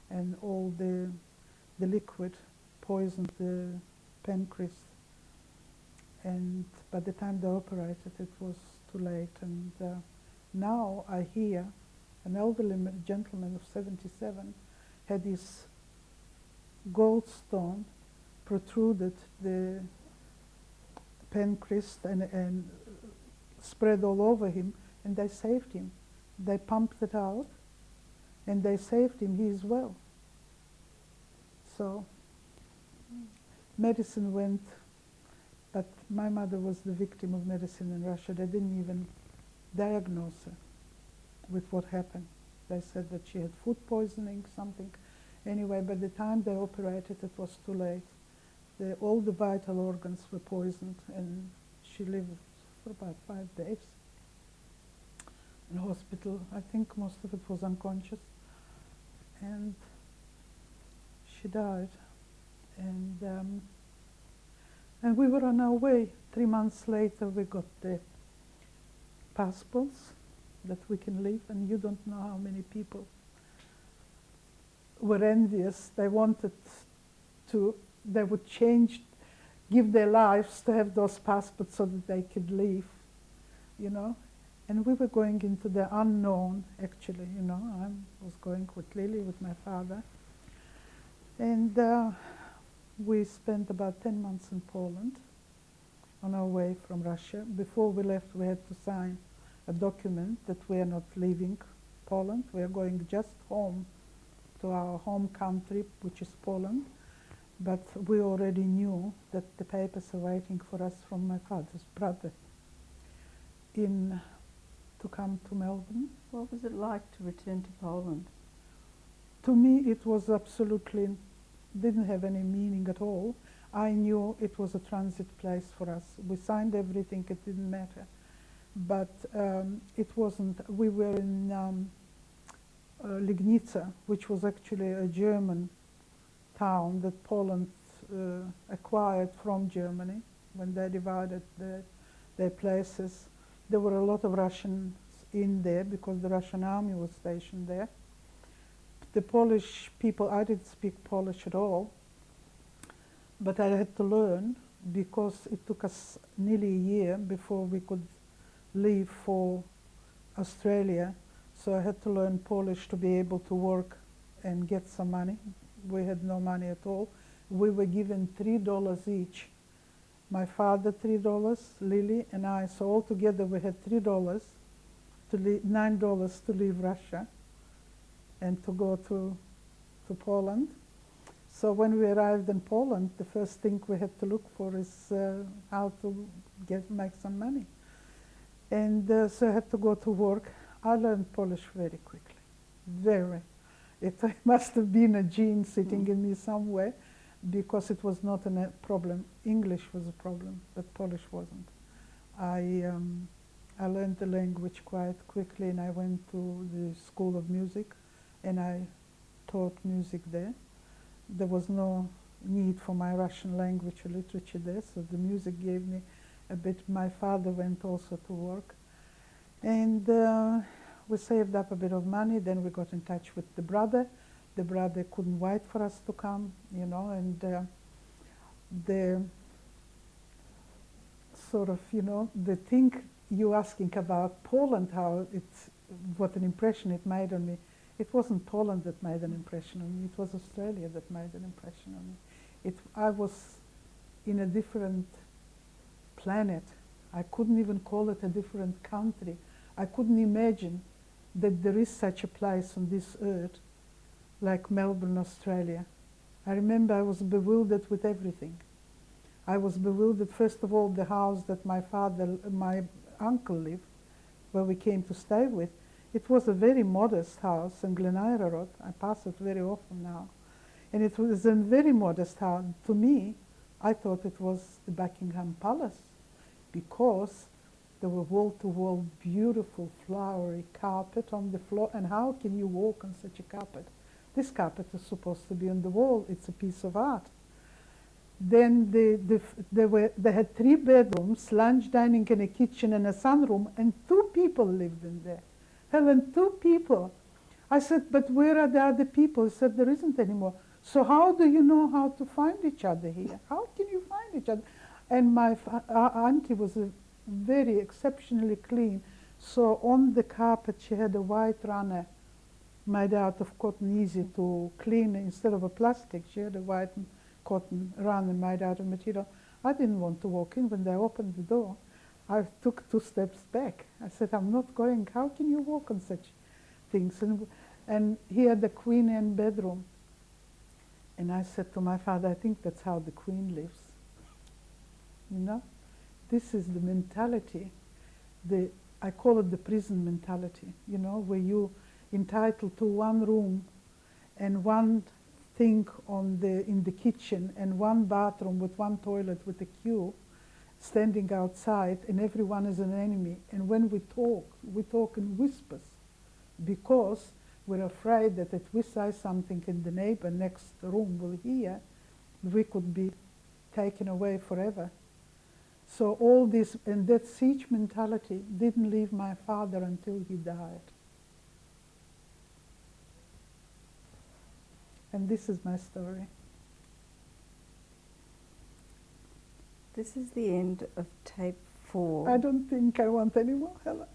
and all the liquid poisoned the pancreas. And by the time they operated, it was too late. And now I hear an elderly gentleman of 77 had his gallstone protruded the pancreas and spread all over him, and they saved him. They pumped it out and they saved him. He is well. So medicine went, but my mother was the victim of medicine in Russia. They didn't even diagnose her with what happened. They said that she had food poisoning, something. Anyway, by the time they operated, it was too late. All the vital organs were poisoned, and she lived for about 5 days in hospital. I think most of it was unconscious. And she died. And we were on our way. 3 months later, we got the passports that we can leave, and you don't know how many people were envious. They wanted to, they would give their lives to have those passports so that they could leave, you know. And we were going into the unknown, actually, you know. I was going with Lily, with my father. And we spent about 10 months in Poland on our way from Russia. Before we left, we had to sign a document that we are not leaving Poland. We are going just home to our home country, which is Poland. But we already knew that the papers are waiting for us from my father's brother to come to Melbourne. What was it like to return to Poland? To me, it was absolutely, didn't have any meaning at all. I knew it was a transit place for us. We signed everything, it didn't matter. But it wasn't, we were in Legnica, which was actually a German town that Poland acquired from Germany when they divided their places. There were a lot of Russians in there because the Russian army was stationed there. The Polish people, I didn't speak Polish at all, but I had to learn because it took us nearly a year before we could leave for Australia. So I had to learn Polish to be able to work and get some money. We had no money at all. We were given $3 each. My father $3, Lily and I, so altogether we had $3 to leave, $9 to leave Russia and to go to Poland. So when we arrived in Poland, the first thing we had to look for is how to make some money. And so I had to go to work. I learned Polish very quickly, very. It must have been a gene sitting in me somewhere, because it was not a problem. English was a problem, but Polish wasn't. I learned the language quite quickly, and I went to the School of Music, and I taught music there. There was no need for my Russian language or literature there, so the music gave me a bit. My father went also to work, and we saved up a bit of money. Then we got in touch with the brother. The brother couldn't wait for us to come, you know, and the sort of, you know, the thing you're asking about Poland, how it's, what an impression it made on me. It wasn't Poland that made an impression on me, it was Australia that made an impression on me. I was in a different planet. I couldn't even call it a different country. I couldn't imagine that there is such a place on this earth like Melbourne, Australia. I remember I was bewildered with everything. I was bewildered, first of all, the house that my uncle lived, where we came to stay with. It was a very modest house in Glen Eira Road. I pass it very often now. And it was a very modest house. To me, I thought it was the Buckingham Palace, because there were wall-to-wall beautiful flowery carpet on the floor. And how can you walk on such a carpet? This carpet is supposed to be on the wall. It's a piece of art. Then they had 3 bedrooms, lunch, dining, and a kitchen, and a sunroom, and 2 people lived in there. Helen, 2 people. I said, but where are the other people? He said, there isn't anymore. So how do you know how to find each other here? How can you find each other? And my auntie was very exceptionally clean. So on the carpet she had a white runner made out of cotton, easy to clean. Instead of a plastic, she had a white cotton runner made out of material. I didn't want to walk in. When they opened the door, I took 2 steps back. I said, I'm not going. How can you walk on such things? And he had the Queen Anne bedroom. And I said to my father, I think that's how the Queen lives. You know? This is the mentality. I call it the prison mentality, you know, where you entitled to 1 room and 1 thing in the kitchen and 1 bathroom with 1 toilet with a queue standing outside, and everyone is an enemy. And when we talk in whispers, because we're afraid that if we say something in the neighbor next room will hear, we could be taken away forever. So all this, and that siege mentality didn't leave my father until he died. And this is my story. This is the end of tape 4. I don't think I want any more, Helen.